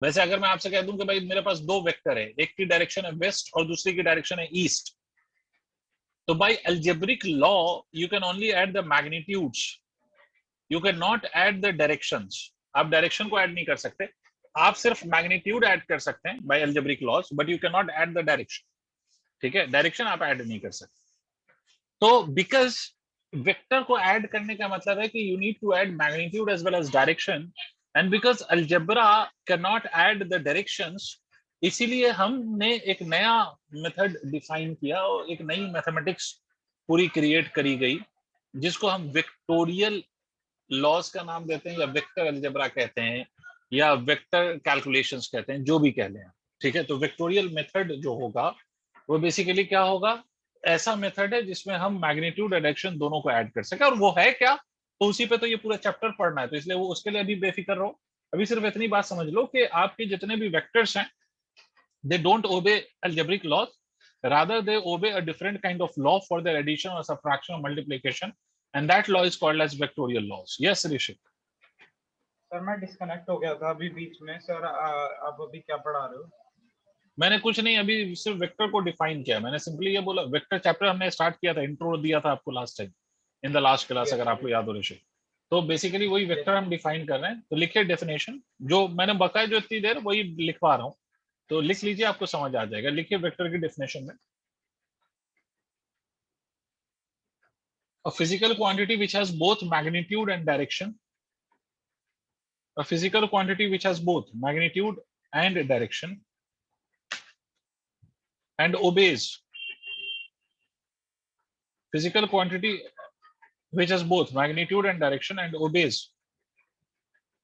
वैसे अगर मैं आपसे कह दूं कि भाई मेरे पास दो वेक्टर है, एक की डायरेक्शन है वेस्ट और दूसरी की डायरेक्शन है ईस्ट, तो by algebraic law you can only add the magnitudes, you can not add the directions. आप डायरेक्शन को ऐड नहीं कर सकते, आप सिर्फ मैग्नीट्यूड ऐड कर सकते हैं by algebraic laws, but you can not add the direction. ठीक है, डायरेक्शन आप ऐड नहीं कर सकते। तो बिकॉज वेक्टर को ऐड करने का मतलब है कि you need to add magnitude as well as direction, and because algebra can not add the directions, इसीलिए हमने एक नया मेथड डिफाइन किया और एक नई मैथमेटिक्स पूरी क्रिएट करी गई, जिसको हम वेक्टोरियल लॉज का नाम देते हैं, या वेक्टर अलजेब्रा कहते हैं, या वेक्टर कैलकुलेशंस कहते हैं, जो भी कह लें। ठीक है, तो वेक्टोरियल मेथड जो होगा वो बेसिकली क्या होगा, ऐसा मेथड है जिसमें हम मैग्नीट्यूड और डायरेक्शन दोनों को ऐड कर सके। और वो है क्या, तो उसी पे तो ये पूरा चैप्टर पढ़ना है, तो इसलिए वो उसके लिए अभी बेफिक्र रहो। अभी सिर्फ इतनी बात समझ लो कि आपके जितने भी वेक्टर्स हैं, they don't obey algebraic laws, rather they obey a different kind of law for their addition or subtraction or multiplication, and that law is called as vectorial laws. Yes Rishik? Sir मैं disconnect हो गया था अभी बीच में। Sir आप अभी क्या पढ़ा रहे हो? मैंने कुछ नहीं, अभी सिर्फ वेक्टर को डिफाइन किया। मैंने सिंपली ये बोला, वेक्टर चैप्टर हमने स्टार्ट किया था, इंट्रो दिया था आपको last time in the last class, अगर आपको याद हो ऋषिक। तो बेसिकली वही वेक्टर हम डिफाइन कर रहे हैं। तो लिखिए डेफिनेशन, जो मैंने बकाया जो इतनी देर वही लिखवा रहा हूँ, तो लिख लीजिए, आपको समझ आ जाएगा। लिखिए वेक्टर की डेफिनेशन में, a physical quantity which has both magnitude and direction, a physical quantity which has both magnitude and direction and obeys, physical quantity which has both magnitude and direction and obeys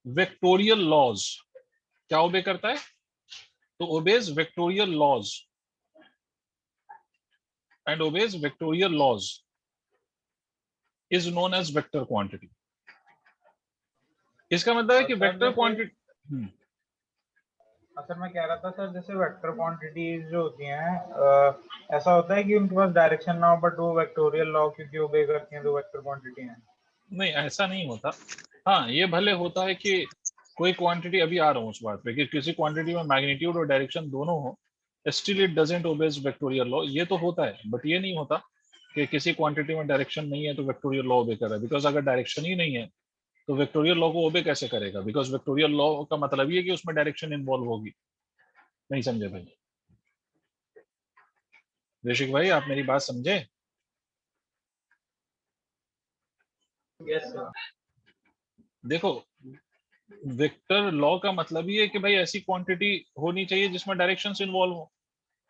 vectorial laws. क्या ओबे करता है, तो obeys vectorial laws and obeys vectorial laws is known as vector quantity. इसका मतलब है कि vector quantity, sir मैं कह रहा था सर, जैसे वेक्टर क्वांटिटीज जो होती हैं ऐसा होता है कि उनके पास डायरेक्शन ना हो बट वो वेक्टोरियल लॉ क्योंकि ओबे करती हैं तो वेक्टर क्वांटिटी हैं। नहीं ऐसा नहीं होता। हाँ, ये भले होता है कि कोई क्वांटिटी, अभी आ रहा हूँ उस बात पे, कि किसी क्वांटिटी में मैग्नीट्यूड और डायरेक्शन दोनों हो, still it doesn't obeys vectorial law. ये तो होता है, बट ये नहीं होता कि किसी क्वांटिटी में डायरेक्शन नहीं है तो वेक्टोरियल लॉ ओबे कर रहा है। बिकॉज अगर डायरेक्शन ही नहीं है तो वेक्टोरियल लॉ को ओबे कैसे करेगा? बिकॉज वेक्टोरियल लॉ का मतलब ये है कि उसमें डायरेक्शन इन्वॉल्व होगी। नहीं समझे भाई? ऋषिक भाई, आप मेरी बात समझे? Yes sir. देखो, वेक्टर लॉ का मतलब ये है कि भाई ऐसी क्वांटिटी होनी चाहिए जिसमें डायरेक्शन इन्वॉल्व हो।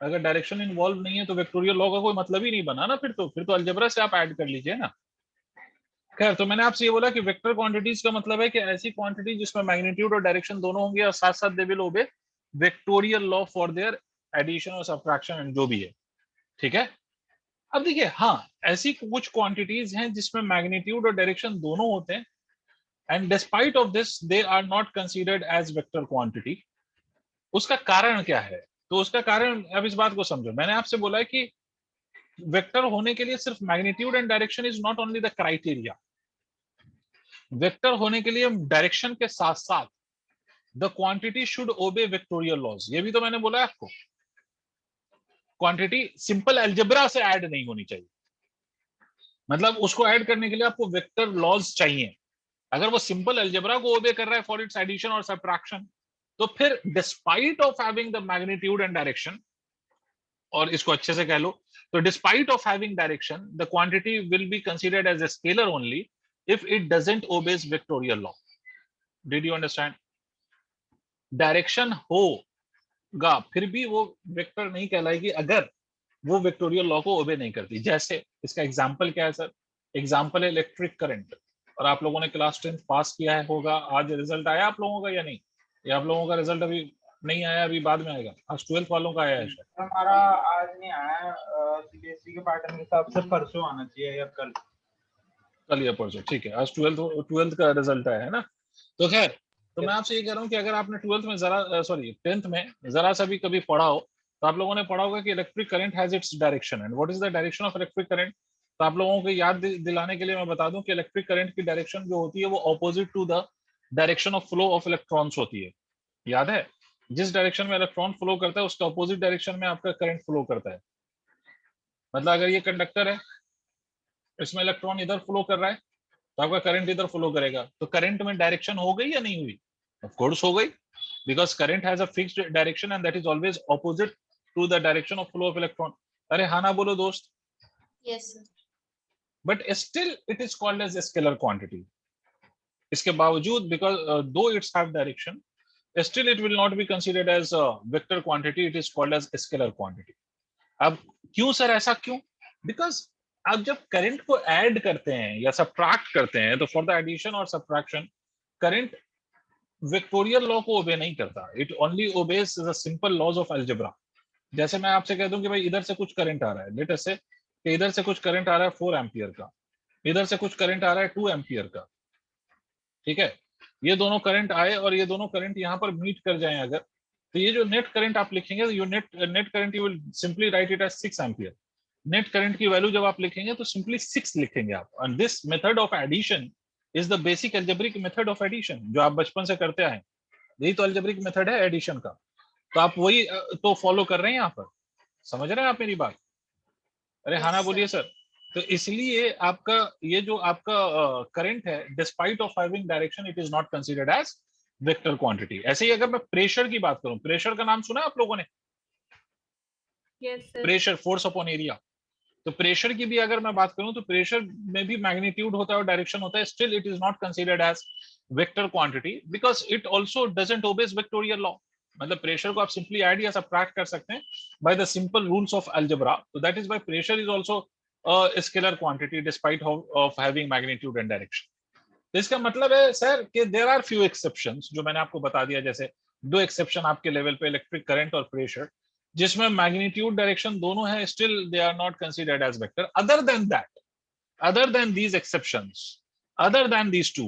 अगर डायरेक्शन इन्वॉल्व नहीं है तो वेक्टोरियल लॉ का कोई मतलब ही नहीं बना ना। फिर तो अलजेब्रा से आप ऐड कर लीजिए ना। खैर, तो मैंने आपसे ये बोला कि वेक्टर क्वांटिटीज का मतलब है कि ऐसी क्वांटिटी जिसमें मैग्नीट्यूड और डायरेक्शन दोनों होंगे और साथ साथ they will obey vectorial law for their addition और सब्ट्रैक्शन एंड जो भी है। ठीक है, अब देखिए, हाँ, ऐसी कुछ क्वांटिटीज हैं जिसमें मैग्नीट्यूड और डायरेक्शन दोनों होते हैं, and despite of this they are not considered as vector quantity. उसका कारण क्या है? तो उसका कारण, अब इस बात को समझो। मैंने आपसे बोला है कि वेक्टर होने के लिए सिर्फ magnitude and direction is not only the criteria. Vector होने के लिए डायरेक्शन के साथ साथ the quantity should obey vectorial laws. ये भी तो मैंने बोला है आपको। क्वांटिटी सिंपल अलजेब्रा से ऐड नहीं होनी चाहिए, मतलब उसको ऐड करने के लिए आपको वेक्टर लॉज चाहिए। अगर वो सिंपल अलजेब्रा को ओबे कर रहा है फॉर इट्स एडिशन और सब्ट्रैक्शन, तो फिर despite of having the magnitude and direction, और इसको अच्छे से कह लो, तो despite of having direction the quantity will be considered as a scalar only if it doesn't obeys vectorial law. Did you understand? Direction होगा फिर भी वो वेक्टर नहीं कहलाएगी अगर वो वेक्टोरियल लॉ को ओबे नहीं करती। जैसे इसका एग्जांपल क्या है सर? एग्जांपल है इलेक्ट्रिक करंट। और आप लोगों ने क्लास 10 पास किया है होगा, आज रिजल्ट आया आप लोगों का या नहीं? या आप लोगों का रिजल्ट अभी नहीं आया, अभी बाद में आएगा? आज 12th वालों का आया है शायद। हमारा आज नहीं आया, सीबीएसई के पैटर्न के हिसाब से परसों आना चाहिए या कल। कल या परसों, ठीक है। आज ट्वेल्थ का रिजल्ट आया है ना। तो खैर, तो मैं आपसे ये कह रहा हूँ कि अगर आपने ट्वेल्थ में जरा सॉरी 10th में जरा सा भी कभी पढ़ा हो, तो आप लोगों ने पढ़ा होगा कि electric current has its direction, and what is the direction of electric current. तो आप लोगों को याद दिलाने के लिए मैं बता दूं कि इलेक्ट्रिक करंट की डायरेक्शन जो होती है वो opposite to the direction of flow of electrons होती है। याद है? जिस डायरेक्शन में इलेक्ट्रॉन फ्लो करता है उसके अपोजिट डायरेक्शन में आपका करंट फ्लो करता है। मतलब अगर ये कंडक्टर है, इसमें इलेक्ट्रॉन इधर फ्लो कर रहा है, तो आपका करंट इधर फ्लो करेगा, तो करंट में डायरेक्शन हो गई या नहीं हुई? ऑफ कोर्स हो गई, because current has a fixed direction and that is always opposite to the direction of flow of electron. अरे हाँ ना बोलो दोस्त। Yes, sir. But still it is called as scalar quantity. इसके बावजूद, because though its have direction, still it will not be considered as a vector quantity, it is called as scalar quantity. अब क्यों sir, ऐसा क्यों? Because आप जब current को add करते हैं या सब्ट्रैक्ट करते हैं, तो फॉर द एडिशन और सब्ट्रैक्शन करंट वेक्टोरियल लॉ को ओबे नहीं करता, it only obeys the simple laws of algebra. जैसे मैं आपसे कह दूं कि भाई इधर से कुछ करंट आ रहा है, लेट अस से कि इधर से कुछ करंट आ रहा है 4 एम्पियर का, इधर से कुछ करंट आ रहा है 2 एम्पियर का, ठीक है। ये दोनों करंट आए और ये दोनों करंट यहाँ पर मीट कर जाएं अगर, तो ये जो नेट करंट आप लिखेंगे, you net current you will simply write it as 6 ampere. Net current की वैल्यू जब आप लिखेंगे तो सिंपली 6 लिखेंगे आप। And this method of addition is the basic algebraic method of addition, जो आप बचपन से करते आए, यही तो अलजेब्रिक मेथड है एडिशन का। तो आप वही तो फॉलो कर रहे हैं यहाँ पर, समझ रहे हैं आप मेरी बात? अरे हाँ ना Yes, sir. बोलिए सर। तो इसलिए आपका ये जो आपका करंट है, despite of having direction, it is not considered as vector quantity. ऐसे ही अगर मैं प्रेशर की बात करूं, प्रेशर का नाम सुना है आप लोगों ने? Yes, sir. Pressure, force upon area. तो प्रेशर की भी अगर मैं बात करूं तो प्रेशर में भी मैग्नीट्यूड होता है और डायरेक्शन होता है, still it is not considered as vector quantity because it also doesn't obeys vectorial law. मतलब प्रेशर को आप सिंपली ऐड या सब्ट्रैक्ट कर सकते हैं by the simple rules of algebra, तो that is why pressure is also a scalar quantity despite of having magnitude and direction. तो इसका मतलब है सर कि देयर आर फ्यू एक्सेप्शंस, जो मैंने आपको बता दिया, जैसे 2 एक्सेप्शन आपके लेवल पे, इलेक्ट्रिक करंट और प्रेशर, जिसमें मैग्नीट्यूड डायरेक्शन दोनों है, still they are not considered as vector. Other than that, other than these exceptions, other than these two,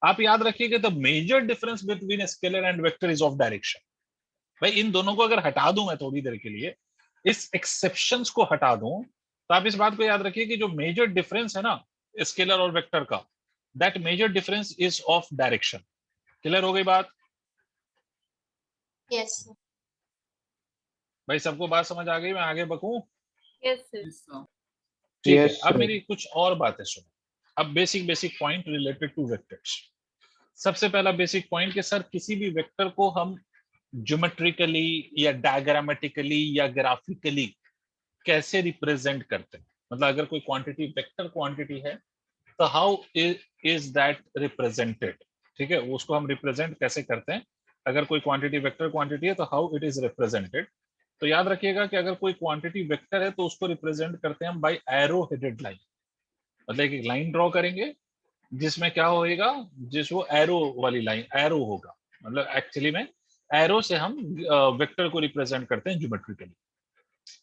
आप याद रखिएगा the major difference between scalar and vector is of direction. भाई इन दोनों को अगर हटा दूं मैं थोड़ी देर के लिए, इस एक्सेप्शंस को हटा दूं, तो आप इस बात को याद रखिए कि जो मेजर डिफरेंस है ना स्केलर और वेक्टर का, that major difference is of direction. Clear हो गई बात? Yes, sir. भाई सबको बात समझ आ गई? मैं आगे बकूं? Yes, sir. ठीक है। Yes, अब sir. मेरी कुछ और बातें सुनो। अब basic basic point related two vectors. सबसे पहला बेसिक पॉइंट कि सर किसी भी वेक्टर को हम ज्योमेट्रिकली या डायग्रामेटिकली या ग्राफिकली कैसे रिप्रेजेंट करते हैं। मतलब अगर कोई क्वांटिटी वेक्टर क्वांटिटी है तो हाउ इज दैट रिप्रेजेंटेड, ठीक है, उसको हम रिप्रेजेंट कैसे करते हैं। अगर कोई क्वांटिटी वेक्टर क्वांटिटी है तो हाउ इट इज रिप्रेजेंटेड। तो याद रखिएगा कि अगर कोई क्वांटिटी वेक्टर है तो उसको रिप्रेजेंट करते हैं हम बाय एरो हेडेड लाइन। मतलब एक लाइन ड्रॉ करेंगे जिसमें क्या होएगा, जिस वो एरो वाली लाइन, एरो होगा, मतलब एक्चुअली में एरो से हम वेक्टर को रिप्रेजेंट करते हैं ज्योमेट्रिकली।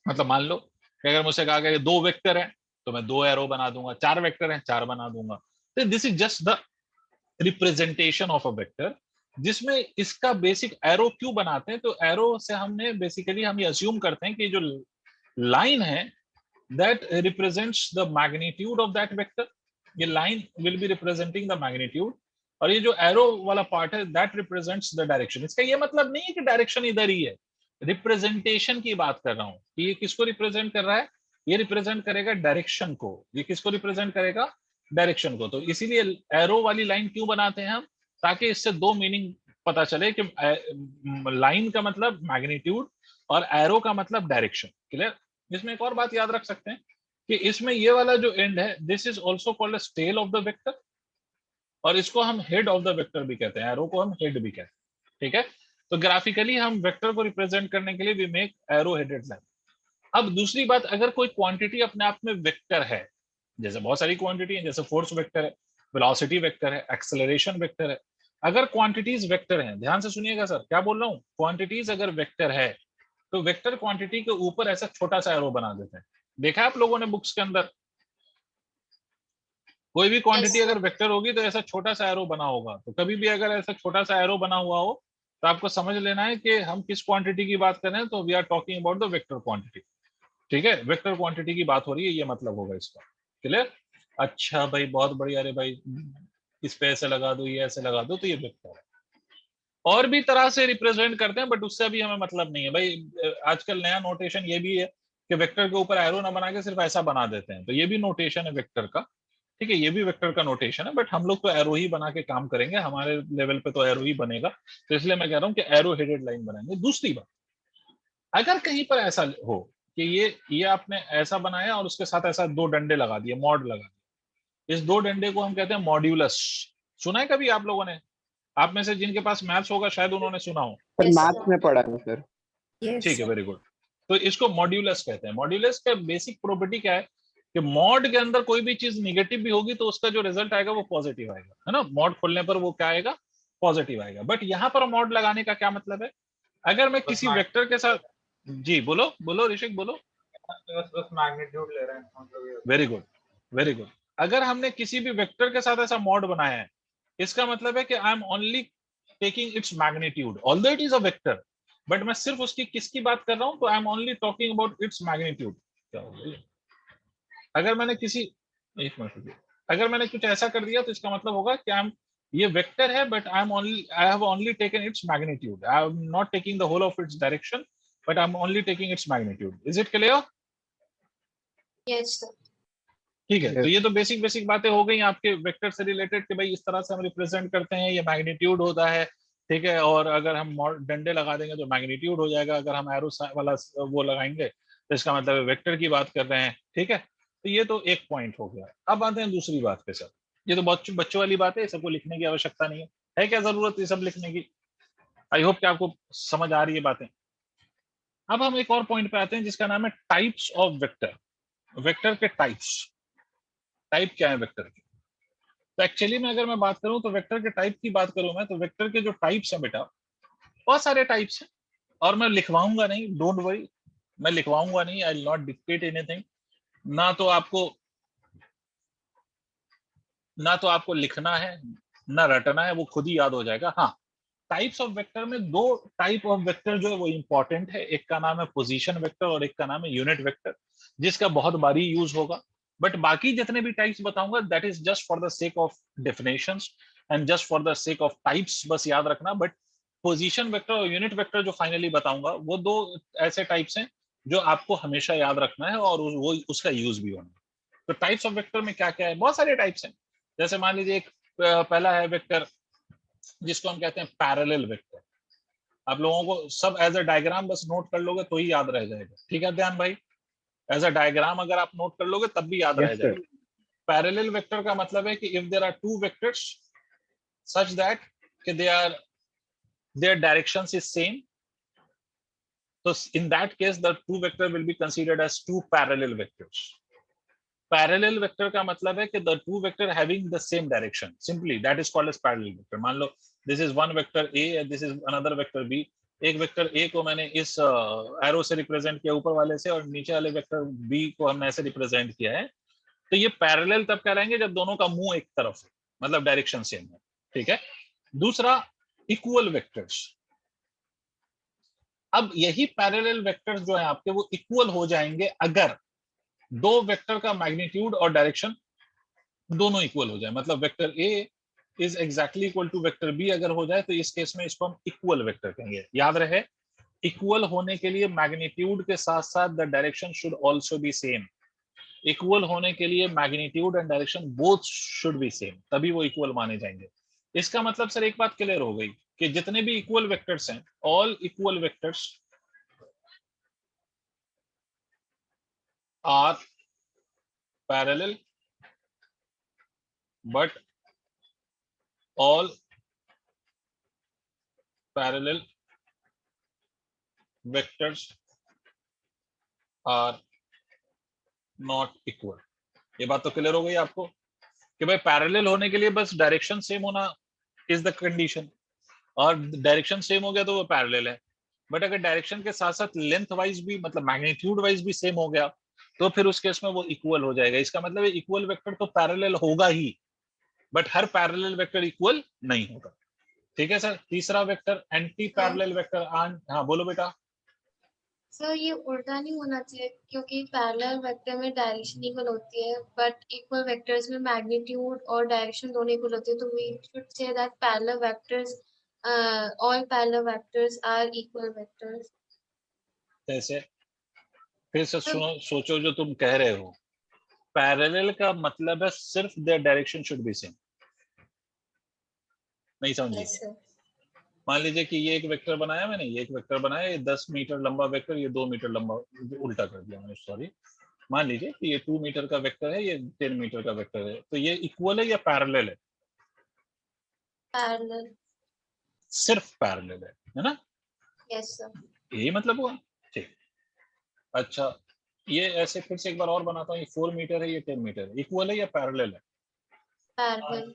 मतलब मान लो कि अगर मुझसे कहा गया 2 वेक्टर है तो मैं 2 एरो बना दूंगा, 4 वेक्टर है 4 बना दूंगा। तो this is just the representation of a vector, जिसमें इसका बेसिक एरो क्यों बनाते हैं, तो एरो से हमने बेसिकली हम ये अज्यूम करते हैं कि जो लाइन है that represents the magnitude of that vector, ये line will be representing the magnitude, और ये जो एरो वाला पार्ट है दैट रिप्रेजेंट्स द डायरेक्शन। इसका ये मतलब नहीं है कि डायरेक्शन इधर ही है, रिप्रेजेंटेशन की बात कर रहा हूं कि ये किसको रिप्रेजेंट कर रहा है, ये रिप्रेजेंट करेगा डायरेक्शन को। ये किसको रिप्रेजेंट करेगा? डायरेक्शन को। तो इसीलिए एरो वाली लाइन क्यों बनाते हैं हम, ताकि इससे 2 मीनिंग पता चले कि लाइन का मतलब मैग्नीट्यूड और एरो का मतलब डायरेक्शन। क्लियर? इसमें एक और बात याद रख सकते हैं कि इसमें ये वाला जो एंड है, this is also called as tail of the vector, और इसको हम हेड ऑफ द वेक्टर भी कहते हैं, एरो को हम हेड भी कहते हैं, ठीक है। तो ग्राफिकली हम वेक्टर को रिप्रेजेंट करने के लिए we make arrow headed line. अब दूसरी बात, अगर कोई क्वांटिटी अपने आप में वेक्टर है, जैसे बहुत सारी क्वांटिटी है, जैसे फोर्स वेक्टर है, वेलोसिटी वेक्टर है, एक्सेलरेशन वेक्टर है। अगर क्वांटिटीज वेक्टर हैं, ध्यान से सुनिएगा सर क्या बोल रहा हूँ, क्वांटिटीज अगर वेक्टर है तो वेक्टर क्वांटिटी के ऊपर ऐसा छोटा सा एरो बना देते हैं। देखा है आप लोगों ने बुक्स के अंदर? कोई भी क्वांटिटी Yes, अगर sir. वेक्टर होगी तो ऐसा छोटा सा एरो बना होगा। तो कभी भी अगर ऐसा छोटा सा एरो बना हुआ हो तो आपको समझ लेना है कि हम किस क्वांटिटी की बात कर रहे हैं। तो we are talking about the vector quantity, ठीक है, वेक्टर क्वांटिटी की बात हो रही है, ये मतलब होगा इसका। क्लियर? अच्छा भाई बहुत बढ़िया। अरे भाई इस पे ऐसे लगा दो, ये ऐसे लगा दो, तो ये वेक्टर है। और भी तरह से रिप्रेजेंट करते हैं, बट उससे अभी हमें मतलब नहीं है भाई। आजकल नया नोटेशन ये भी है कि वेक्टर के ऊपर एरो ना बना के सिर्फ ऐसा बना देते हैं, तो ये भी नोटेशन है वेक्टर का। ठीक है, ये भी वेक्टर का नोटेशन है, बट हम लोग तो एरो ही बना के काम करेंगे, हमारे लेवल पे तो एरो ही बनेगा। तो इसलिए मैं कह रहा हूँ कि एरो हेडेड लाइन बनाएंगे। दूसरी बात, अगर कहीं पर ऐसा हो कि ये आपने ऐसा बनाया और उसके साथ ऐसा दो डंडे लगा दिए, मॉड लगा दिए, इस दो डंडे को हम कहते हैं मॉड्यूलस। सुना है कभी आप लोगों ने? आप में से जिनके पास मैथ्स होगा शायद उन्होंने सुना हो। Sir Yes, maths sir. में पढ़ा है सर। Yes, ठीक है, sir. Very good. तो इसको मॉड्यूलस कहते हैं। मॉड्यूलस का बेसिक प्रॉपर्टी क्या है कि मॉड के अंदर कोई भी चीज निगेटिव भी होगी तो उसका जो रिजल्ट आएगा वो पॉजिटिव आएगा, है ना। मॉड खोलने पर वो क्या आएगा? पॉजिटिव आएगा। बट यहाँ पर मॉड लगाने का क्या मतलब है? अगर मैं किसी वेक्टर के साथ, जी बोलो बोलो ऋषिक बोलो। बस मैग्नीट्यूड ले रहे हैं मतलब ये। Very good, very good. अगर हमने किसी भी वेक्टर के साथ ऐसा मॉड बनाया है, इसका मतलब है कि I am only taking its magnitude, although it is a vector, but मैं सिर्फ उसकी किसकी बात कर रहा हूं, तो आई am only talking about its magnitude. क्या हो गया? अगर मैंने किसी, एक मिनट रुकिए, अगर मैंने कुछ ऐसा कर दिया तो इसका मतलब होगा कि आई एम, ये वेक्टर है but I have only taken its magnitude, I am not taking the whole of its direction, but I am only taking its magnitude. Is it clear? Yes, sir. ठीक है, तो Yes. ये तो basic basic बातें हो गई आपके vector से रिलेटेड कि भाई इस तरह से हम रिप्रेजेंट करते हैं, ये मैग्नीट्यूड होता है। ठीक है, और अगर हम डंडे लगा देंगे तो मैग्नीट्यूड हो जाएगा, अगर हम एरो वाला वो लगाएंगे तो इसका मतलब वेक्टर की बात कर रहे हैं। ठीक है, तो ये तो एक पॉइंट हो गया। अब आते हैं दूसरी बात पे सर। ये तो बहुत बच्चों वाली बात है, सबको लिखने की आवश्यकता नहीं है क्या जरूरत ये सब लिखने की? आई होप कि आपको समझ आ रही है बातें। अब हम एक और पॉइंट पे आते हैं जिसका नाम है टाइप्स ऑफ वेक्टर। वेक्टर के टाइप्स, टाइप क्या है वेक्टर के? तो एक्चुअली में अगर मैं बात करूं तो वेक्टर के टाइप की बात करूं मैं, तो वेक्टर के जो टाइप्स हैं बेटा, बहुत सारे टाइप्स हैं। और मैं लिखवाऊंगा नहीं, डोंट वरी, मैं लिखवाऊंगा नहीं, I will not dictate anything. ना तो आपको, ना तो आपको लिखना है ना रटना है, वो खुद ही याद हो जाएगा। हाँ, टाइप्स ऑफ वेक्टर में दो टाइप ऑफ वेक्टर जो है वो इंपॉर्टेंट है। एक का नाम है पोजीशन वेक्टर और एक का नाम है यूनिट वेक्टर, जिसका बहुत बारी यूज होगा। बट बाकी जितने भी टाइप्स बताऊंगा that is just for the sake of definitions and just for the sake of types, बस याद रखना। बट पोजीशन वेक्टर और यूनिट वेक्टर जो फाइनली बताऊंगा वो दो ऐसे टाइप्स हैं जो आपको हमेशा याद रखना है और वो उसका यूज भी होना है। तो टाइप्स ऑफ वेक्टर में क्या क्या है? बहुत सारे टाइप्स हैं। जैसे मान लीजिए एक पहला है वेक्टर जिसको हम कहते हैं पैरेलल वेक्टर। आप लोगों को सब एज अ डायग्राम बस नोट कर लोगे तो ही याद रह जाएगा। ठीक है ध्यान भाई, एज अ डायग्राम अगर आप नोट कर लोगे तब भी याद रह Yes, sir. जाएगा। पैरेलल वेक्टर का मतलब है कि if there are two vectors such that कि they are, their directions is same, so in that case the two vector will be considered as two parallel vectors. Parallel vector का मतलब है कि the two vector having the same direction, simply that is called as parallel vector. मान लो this is one vector A and this is another vector B. एक vector A को मैंने इस arrow से रिप्रेजेंट किया ऊपर वाले से, और नीचे वाले वेक्टर B को हमने ऐसे रिप्रेजेंट किया है। तो ये पैरेलल तब कहलाएंगे जब दोनों का मुंह एक तरफ है, मतलब डायरेक्शन सेम है। ठीक है। दूसरा, इक्वल वेक्टर्स। अब यही पैरेलल वेक्टर्स जो है आपके वो इक्वल हो जाएंगे अगर दो वेक्टर का मैग्नीट्यूड और डायरेक्शन दोनों इक्वल हो जाए। मतलब vector A is exactly equal to vector B अगर हो जाए तो इस केस में इसको हम इक्वल वेक्टर कहेंगे। याद रहे, इक्वल होने के लिए मैग्नीट्यूड के साथ साथ the direction should also be same. Equal होने के लिए magnitude and direction both should be same, तभी वो इक्वल माने जाएंगे। इसका मतलब सर एक बात क्लियर हो गई कि जितने भी इक्वल वेक्टर्स हैं, all equal vectors are parallel, but all parallel vectors are not equal. ये बात तो क्लियर हो गई आपको कि भाई पैरेलल होने के लिए बस डायरेक्शन सेम होना इज द कंडीशन, और डायरेक्शन सेम हो गया तो वो पैरेलल है। बट अगर डायरेक्शन के साथ साथ लेंथ वाइज भी, मतलब मैग्नीट्यूड वाइज भी सेम हो गया तो फिर उस केस में वो इक्वल हो जाएगा। इसका मतलब है इक्वल वेक्टर तो पैरेलल होगा ही, बट हर पैरेलल वेक्टर इक्वल नहीं होगा। ठीक है सर। तीसरा वेक्टर एंटी पैरेलल वेक्टर। हाँ बोलो बेटा। सर ये उल्टा नहीं होना चाहिए क्योंकि पैरेलल वेक्टर में डायरेक्शन इक्वल होती है बट इक्वल वेक्टर्स में मैग्नीट्यूड और डायरेक्शन दोनों इक्वल होती है, तो we should say that parallel vectors all parallel vectors are equal vectors. कैसे? फिर से सुनो, सोचो जो तुम कह रहे हो। पैरेलल का मतलब है सिर्फ their direction should be same. नहीं समझे? Yes, sir. मान लीजिए कि ये एक वेक्टर बनाया मैंने, ये एक वेक्टर बनाया, ये 10 मीटर लंबा वेक्टर, ये 2 मीटर लंबा, उल्टा कर दिया मैंने, सॉरी। मान लीजिए कि ये 2 मीटर का वेक्टर है, ये 10 मीटर का वेक्टर है, तो ये इक्वल है या पैरेलल है? Parallel. सिर्फ पैरेलल है ना? Yes, sir. यही मतलब हुआ। ठीक, अच्छा, ये ऐसे फिर से एक बार और बनाता हूँ, ये 4 मीटर है, ये 10 मीटर है, इक्वल है या पैरेलल है? Parallel.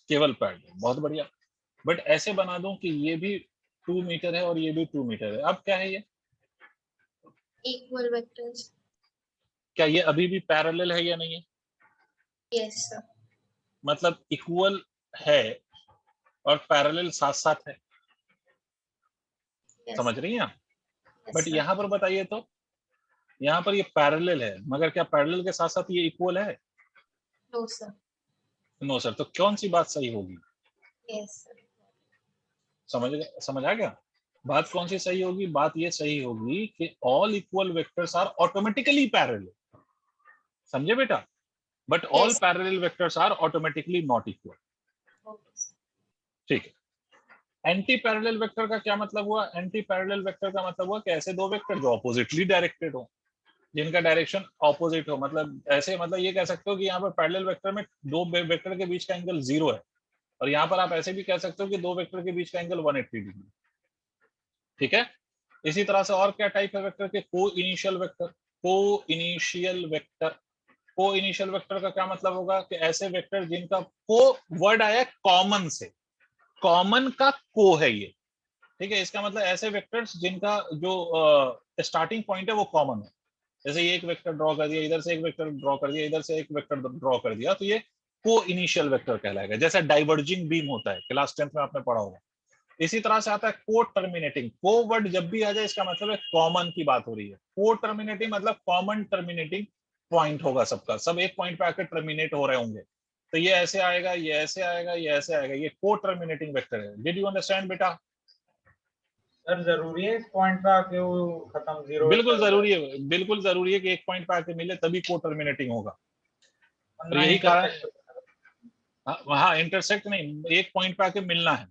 केवल पैरेलल, बहुत बढ़िया। बट ऐसे बना दूं कि ये भी 2 मीटर है और ये भी 2 मीटर है, अब क्या है ये? Equal vectors. क्या ये अभी भी पैरेलल है या नहीं है? Yes, sir. मतलब इक्वल है और पैरेलल साथ साथ है, Yes, समझ रही हैं आप? yes, but sir. यहाँ पर बताइए तो, यहाँ पर ये पैरेलल है, मगर क्या पैरेलल के साथ साथ ये इक्वल है? No, sir. नो सर, तो कौन सी बात सही होगी? Yes, sir. समझ आ गया? बात कौन सी सही होगी? बात ये सही होगी कि all equal vectors are automatically parallel. समझे बेटा? But all Yes. Parallel vectors are automatically not equal. Okay, sir. ठीक है। एंटी पैरेलल वेक्टर का क्या मतलब हुआ? एंटी पैरेलल वेक्टर का मतलब हुआ कि ऐसे दो वेक्टर जो ऑपोजिटली डायरेक्टेड हो, जिनका डायरेक्शन ऑपोजिट हो। मतलब ऐसे, मतलब ये कह सकते हो कि यहाँ पर पैरेलल वेक्टर में दो वेक्टर के बीच का एंगल 0 है, और यहाँ पर आप ऐसे भी कह सकते हो कि दो वेक्टर के बीच का एंगल 180 डिग्री। ठीक है। इसी तरह से और क्या टाइप है वेक्टर के? को इनिशियल वेक्टर। को इनिशियल वेक्टर, को इनिशियल वेक्टर का क्या मतलब होगा कि ऐसे वेक्टर जिनका को वर्ड आया कॉमन से, कॉमन का को है ये। ठीक है, इसका मतलब ऐसे वेक्टर्स जिनका जो स्टार्टिंग पॉइंट है वो कॉमन है। जैसे ये एक वेक्टर ड्रॉ कर दिया, इधर से एक वेक्टर ड्रॉ कर दिया, इधर से एक वेक्टर ड्रॉ कर दिया, तो ये को इनिशियल वेक्टर कहलाएगा। जैसे डाइवर्जिंग बीम होता है, क्लास 10th में आपने पढ़ा होगा। इसी तरह से आता है को टर्मिनेटिंग। को वर्ड जब भी आ जाए इसका मतलब है कॉमन की बात हो रही है। को टर्मिनेटिंग मतलब कॉमन टर्मिनेटिंग पॉइंट होगा सबका, सब एक पॉइंट पे आकर टर्मिनेट हो रहे होंगे। तो ये ऐसे आएगा, ये ऐसे आएगा, ये ऐसे आएगा, ये को टर्मिनेटिंग वेक्टर है। डिड यू अंडरस्टैंड बेटा? सर जरूरी है इस पॉइंट पे आके वो खत्म जीरो बिल्कुल वेक्टर हो जरूरी जाए? है, बिल्कुल जरूरी है कि एक पॉइंट पे आके मिले तभी को टर्मिनेटिंग होगा। और ना यही कारण, इंटरसेक्ट। हाँ इंटरसेक्ट नहीं, एक पॉइंट पे आके मिलना है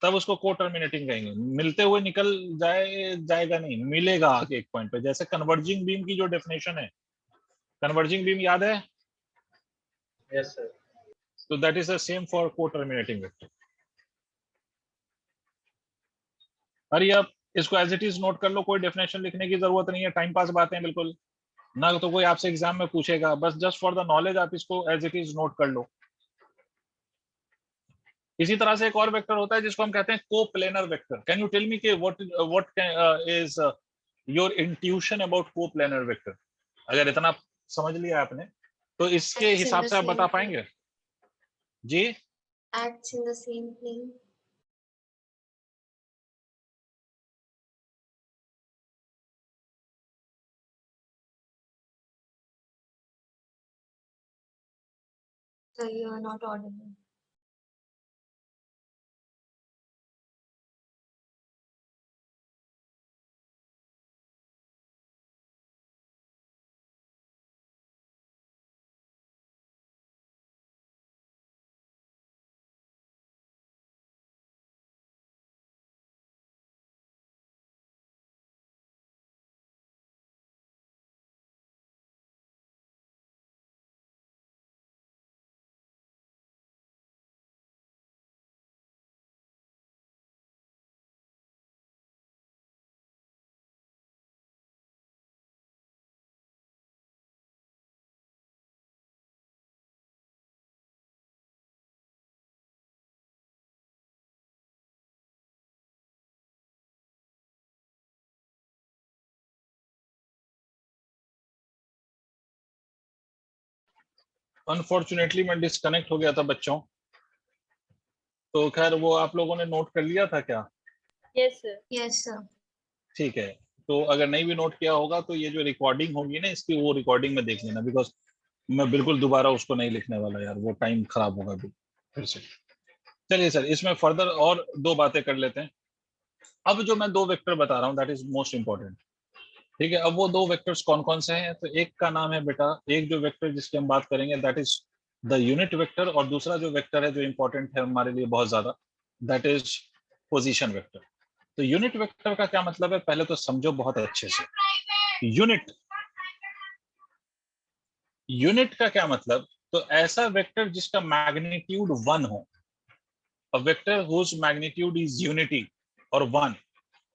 तब उसको को टर्मिनेटिंग कहेंगे। मिलते हुए निकल जाएगा नहीं, मिलेगा आके एक पॉइंट पे। जैसे कन्वर्जिंग बीम की जो डेफिनेशन है, कन्वर्जिंग बीम याद है? Yes sir. तो that is the same for co terminating vector. अरे आप इसको एज इट इज नोट कर लो, कोई डेफिनेशन लिखने की जरूरत नहीं है, टाइम पास बातें बिल्कुल ना, तो कोई आपसे एग्जाम में पूछेगा, बस जस्ट फॉर द नॉलेज आप इसको एज इट इज नोट कर लो। इसी तरह से एक और वेक्टर होता है जिसको हम कहते हैं coplanar vector. Can you tell me कि what is your intuition about coplanar vector? अगर इतना समझ लिया आपने तो इसके Acts in हिसाब the से आप same बता plane. पाएंगे जी? Acts in the same plane. So you are not audible. Unfortunately मैं डिस्कनेक्ट हो गया था बच्चों, तो खैर वो आप लोगों ने नोट कर लिया था क्या? Yes sir. Yes, sir. ठीक है, तो अगर नहीं भी नोट किया होगा तो ये जो रिकॉर्डिंग होगी ना इसकी, वो रिकॉर्डिंग में देख लेना, बिकॉज मैं बिल्कुल दोबारा उसको नहीं लिखने वाला यार, वो टाइम खराब होगा फिर से। चलिए सर, इसमें फर्दर और दो बातें कर लेते हैं। अब जो मैं दो वेक्टर बता रहा हूँ दैट इज मोस्ट इंपॉर्टेंट, ठीक है। अब वो दो वेक्टर्स कौन कौन से हैं? तो एक का नाम है बेटा, एक जो वेक्टर जिसकी हम बात करेंगे that is the unit vector, और दूसरा जो वेक्टर है जो इंपॉर्टेंट है हमारे लिए बहुत ज्यादा, दैट इज पोजीशन वेक्टर। तो यूनिट वेक्टर का क्या मतलब है, पहले तो समझो बहुत अच्छे से। यूनिट, यूनिट का क्या मतलब? तो ऐसा वेक्टर जिसका मैग्नीट्यूड 1 हो, a vector whose magnitude is unity or 1,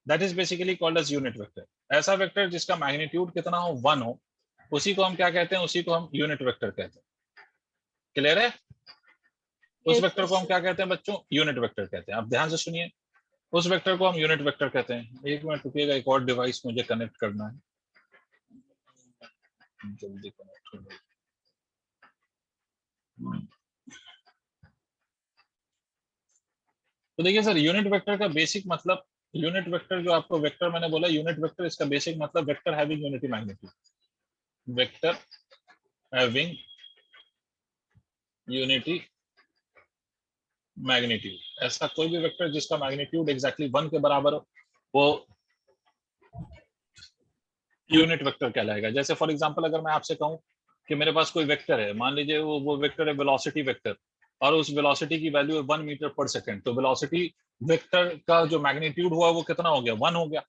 that is basically called as unit vector। ऐसा वेक्टर जिसका मैग्नीट्यूड कितना हो, 1 हो, उसी को हम क्या कहते हैं? उसी को हम यूनिट वेक्टर कहते हैं। क्लियर है? उस वेक्टर को हम क्या कहते हैं बच्चों? यूनिट वेक्टर कहते हैं। आप ध्यान से सुनिए, उस वेक्टर को हम यूनिट वेक्टर कहते हैं। एक मिनट रुकिएगा, एक और डिवाइस मुझे कनेक्ट करना है, जल्दी कनेक्ट हो जाए। तो देखिए सर, यूनिट वेक्टर का बेसिक मतलब, यूनिट वेक्टर जो आपको वेक्टर मैंने बोला यूनिट वेक्टर, इसका बेसिक मतलब vector having unity magnitude, vector having unity magnitude. ऐसा कोई भी वेक्टर जिसका मैग्नीट्यूड एग्जैक्टली 1 के बराबर हो, वो यूनिट वेक्टर कहलाएगा। जैसे फॉर एग्जांपल अगर मैं आपसे कहूं कि मेरे पास कोई वेक्टर है, मान लीजिए वो वेक्टर है वेलोसिटी वेक्टर, और उस वेलोसिटी की वैल्यू है 1 मीटर पर सेकंड, तो वेलोसिटी वेक्टर का जो मैग्नीट्यूड हुआ वो कितना हो गया? 1 हो गया,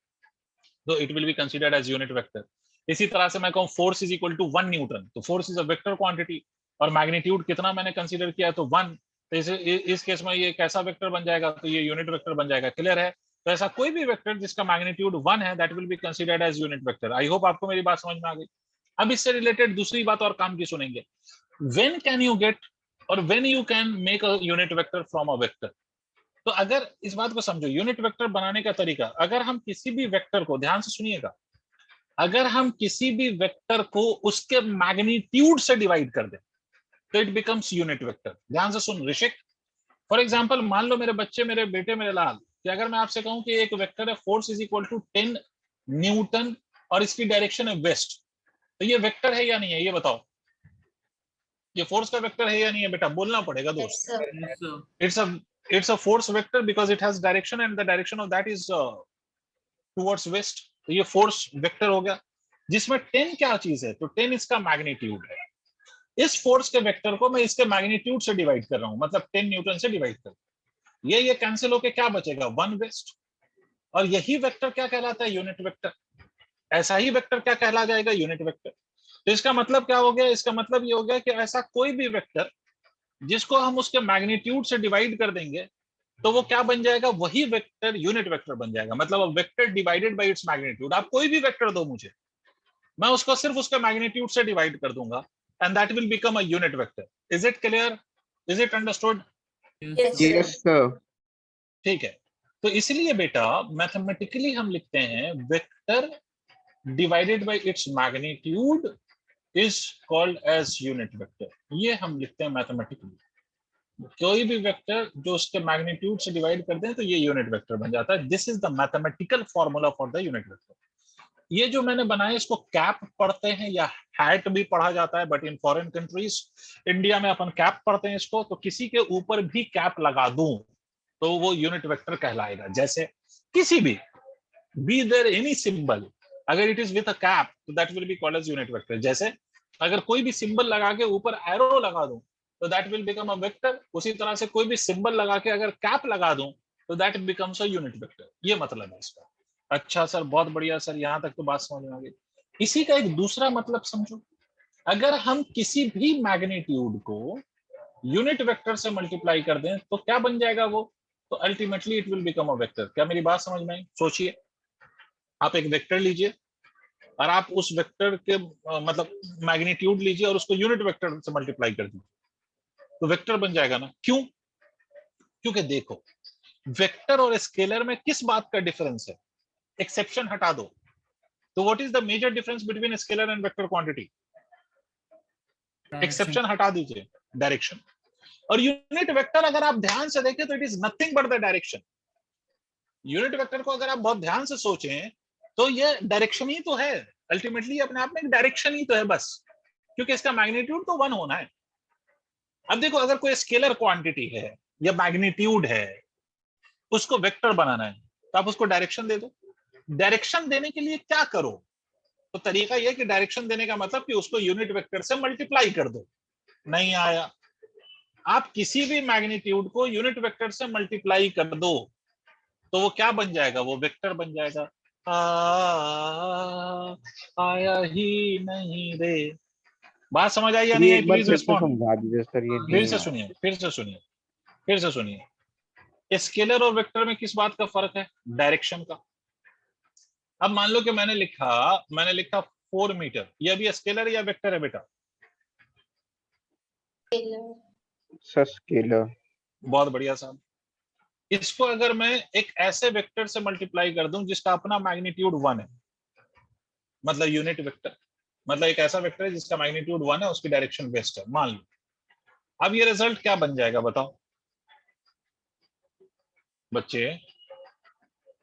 तो it will be considered as unit vector. इसी तरह से मैं कहूं force is equal to 1 newton, तो force is a vector quantity और मैग्नीट्यूड कितना मैंने कंसीडर किया है? तो 1। तो इस केस में ये कैसा वेक्टर बन जाएगा? तो ये यूनिट वेक्टर बन जाएगा। क्लियर है? तो ऐसा कोई भी वेक्टर जिसका मैग्नीट्यूड 1 है that will be considered as unit vector. I hope आपको मेरी बात समझ में आ गई। अब इससे रिलेटेड दूसरी बात और काम की सुनेंगे, व्हेन कैन यू गेट और when you can make a unit vector from a vector. तो अगर इस बात को समझो, यूनिट वेक्टर बनाने का तरीका, अगर हम किसी भी वेक्टर को, ध्यान से सुनिएगा, अगर हम किसी भी वेक्टर को उसके मैग्नीट्यूड से डिवाइड कर दें तो इट बिकम्स यूनिट वेक्टर। ध्यान से सुन ऋषिक, फॉर एग्जांपल मान लो मेरे बच्चे, मेरे बेटे, मेरे लाल, कि अगर मैं आपसे कहूं कि एक वेक्टर है force is equal to 10 newton और इसकी डायरेक्शन है वेस्ट, तो ये वेक्टर है या नहीं है? ये बताओ, ये फोर्स का वेक्टर है या नहीं है? बेटा बोलना पड़ेगा दोस्त। It's a it's a force vector because it has direction and the direction of that is towards waste, तो ये फोर्स वेक्टर हो गया। जिसमें 10 क्या चीज है? तो 10 इसका मैग्नीट्यूड है। इस फोर्स के वेक्टर को मैं इसके मैग्नीट्यूड से डिवाइड कर रहा हूं, मतलब 10 न्यूटन से डिवाइड कर, ये कैंसिल होके क्या बचेगा? 1 वेस्ट। और यही वेक्टर क्या कहलाता है? Unit vector. ऐसा ही वेक्टर क्या कहला जाएगा? Unit vector. तो इसका मतलब क्या हो गया? इसका मतलब ये हो गया कि ऐसा कोई भी वेक्टर जिसको हम उसके मैग्नीट्यूड से डिवाइड कर देंगे तो वो क्या बन जाएगा? वही वेक्टर यूनिट वेक्टर बन जाएगा। मतलब vector divided by its magnitude. आप कोई भी वेक्टर दो मुझे, मैं उसको सिर्फ उसके मैग्नीट्यूड से डिवाइड कर दूंगा and that will become a unit vector. Is it clear? Is it understood? Yes sir. ठीक है। तो इसलिए बेटा मैथमेटिकली हम लिखते हैं vector divided by its magnitude is called as unit vector. ये हम लिखते हैं मैथमेटिकली। कोई भी वेक्टर जो उसके मैग्नीट्यूड से डिवाइड कर दें तो ये यूनिट वेक्टर बन जाता है। This is the mathematical formula for the unit vector. ये जो मैंने बनाया इसको कैप पढ़ते हैं या हैट भी पढ़ा जाता है, but in foreign countries, India में अपन कैप पढ़ते हैं इसको। तो किसी के ऊपर भी कैप लगा दूं तो वो यूनिट वेक्टर कहलाएगा। जैसे किसी भी बी देयर एनी सिंबल, अगर it is with a cap तो that will be called as unit vector. जैसे अगर कोई भी सिंबल लगा के ऊपर एरो लगा दूं तो that will become a vector. उसी तरह से कोई भी सिंबल लगा के अगर कैप लगा दूं तो that becomes a unit vector. ये मतलब है इसका। अच्छा सर, बहुत बढ़िया सर, यहां तक तो बात समझ में आ गई। इसी का एक दूसरा मतलब समझो, अगर हम किसी भी मैग्नीट्यूड को यूनिट वेक्टर से मल्टीप्लाई कर दें तो क्या बन जाएगा वो? तो ultimately it will become a vector. क्या मेरी बात समझ में आई? सोचिए, आप एक वेक्टर लीजिए और आप उस वेक्टर के मतलब मैग्नीट्यूड लीजिए और उसको यूनिट वेक्टर से मल्टीप्लाई कर दीजिए तो वेक्टर बन जाएगा ना। क्यों? क्योंकि देखो, वेक्टर और स्केलर में किस बात का डिफरेंस है? एक्सेप्शन हटा दो तो what is the major difference between scalar and vector quantity? Exception हटा दीजिए, डायरेक्शन। और यूनिट वेक्टर अगर आप ध्यान से देखें तो it is nothing but the direction. Unit vector को अगर आप बहुत ध्यान से सोचें तो ये डायरेक्शन ही तो है। अल्टीमेटली अपने आप में एक डायरेक्शन ही तो है बस, क्योंकि इसका मैग्नीट्यूड तो 1 होना है। अब देखो, अगर कोई स्केलर क्वांटिटी है या मैग्नीट्यूड है, उसको वेक्टर बनाना है, तो आप उसको डायरेक्शन दे दो। डायरेक्शन देने के लिए क्या करो, तो तरीका यह कि डायरेक्शन देने का मतलब कि उसको यूनिट वेक्टर से मल्टीप्लाई कर दो। नहीं आया, आप किसी भी मैग्नीट्यूड को यूनिट वेक्टर से मल्टीप्लाई कर दो तो वो क्या बन जाएगा, वो वेक्टर बन जाएगा। आया ही नहीं रे। बात समझ आई या नहीं ये आई? एक बार प्लीज फिर से रिस्पॉन्ड। समझा दीजिए सर, ये फिर नहीं से आया। सुनिए, फिर से सुनिए, फिर से सुनिए। स्केलर और वेक्टर में किस बात का फर्क है? डायरेक्शन का। अब मान लो कि मैंने लिखा 4 मीटर, ये अभी स्केलर या वेक्टर है बेटा? Sir scalar. बहुत बढ़िया साहब। इसको अगर मैं एक ऐसे वेक्टर से मल्टीप्लाई कर दूं जिसका अपना मैग्नीट्यूड 1 है, मतलब यूनिट वेक्टर, मतलब एक ऐसा वेक्टर है जिसका मैग्नीट्यूड 1 है, उसकी डायरेक्शन वेस्ट है, मान लो। अब ये रिजल्ट क्या बन जाएगा बताओ बच्चे,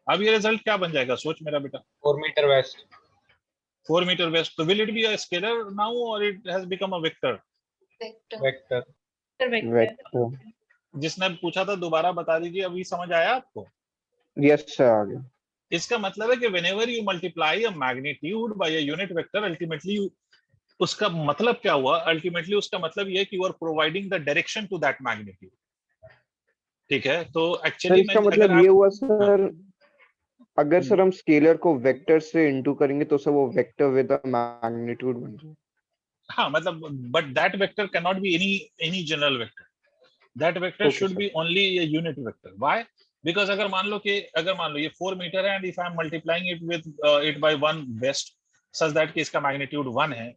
अब ये रिजल्ट क्या बन जाएगा, सोच मेरा बेटा। 4 मीटर वेस्ट। 4 मीटर वेस्ट, तो will it be a scalar now और it has become a vector? Vector. Vector. जिसने पूछा था दोबारा बता दीजिए, अभी समझ आया आपको? यस सर, आ गया। इसका मतलब है कि whenever you multiply a magnitude by a unit vector, ultimately उसका मतलब क्या हुआ, अल्टीमेटली उसका मतलब ये कि you are providing the direction to that magnitude. ठीक है, तो सर एक्चुअली इसका में अगर मतलब आप ये हुआ सर, अगर सर हम स्केलर को वेक्टर से इनटू करेंगे तो सर वो वेक्टर विद मैग्नीट्यूड बन जाए। हाँ मतलब, but that vector can not be any general vector, that vector Okay, should sir. Be only a unit vector. Why? Because अगर मान लो ये 4 मीटर है and if I am multiplying it with it by 1 west such that कि इसका magnitude 1 है,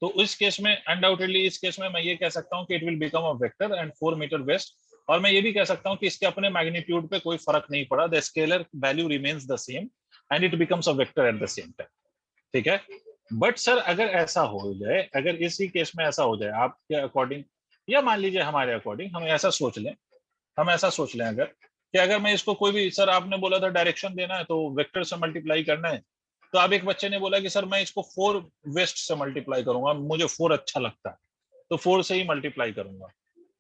तो इस केस में अनडाउटेडली इस केस में मैं ये कह सकता हूँ कि it will become a vector and 4 metre west. और मैं ये भी कह सकता हूँ कि इसके अपने मैग्नीट्यूड पे कोई फर्क नहीं पड़ा, the scalar value remains the same and it becomes a vector at the same time. ठीक है, बट सर अगर ऐसा हो जाए, अगर इसी केस में ऐसा हो जाए आपके अकॉर्डिंग, या मान लीजिए हमारे अकॉर्डिंग, हम ऐसा सोच लें अगर कि अगर मैं इसको कोई भी, सर आपने बोला था डायरेक्शन देना है तो वेक्टर से मल्टीप्लाई करना है, तो अब एक बच्चे ने बोला कि सर मैं इसको 4 वेस्ट से मल्टीप्लाई करूंगा, मुझे 4 अच्छा लगता है तो 4 से ही मल्टीप्लाई करूंगा,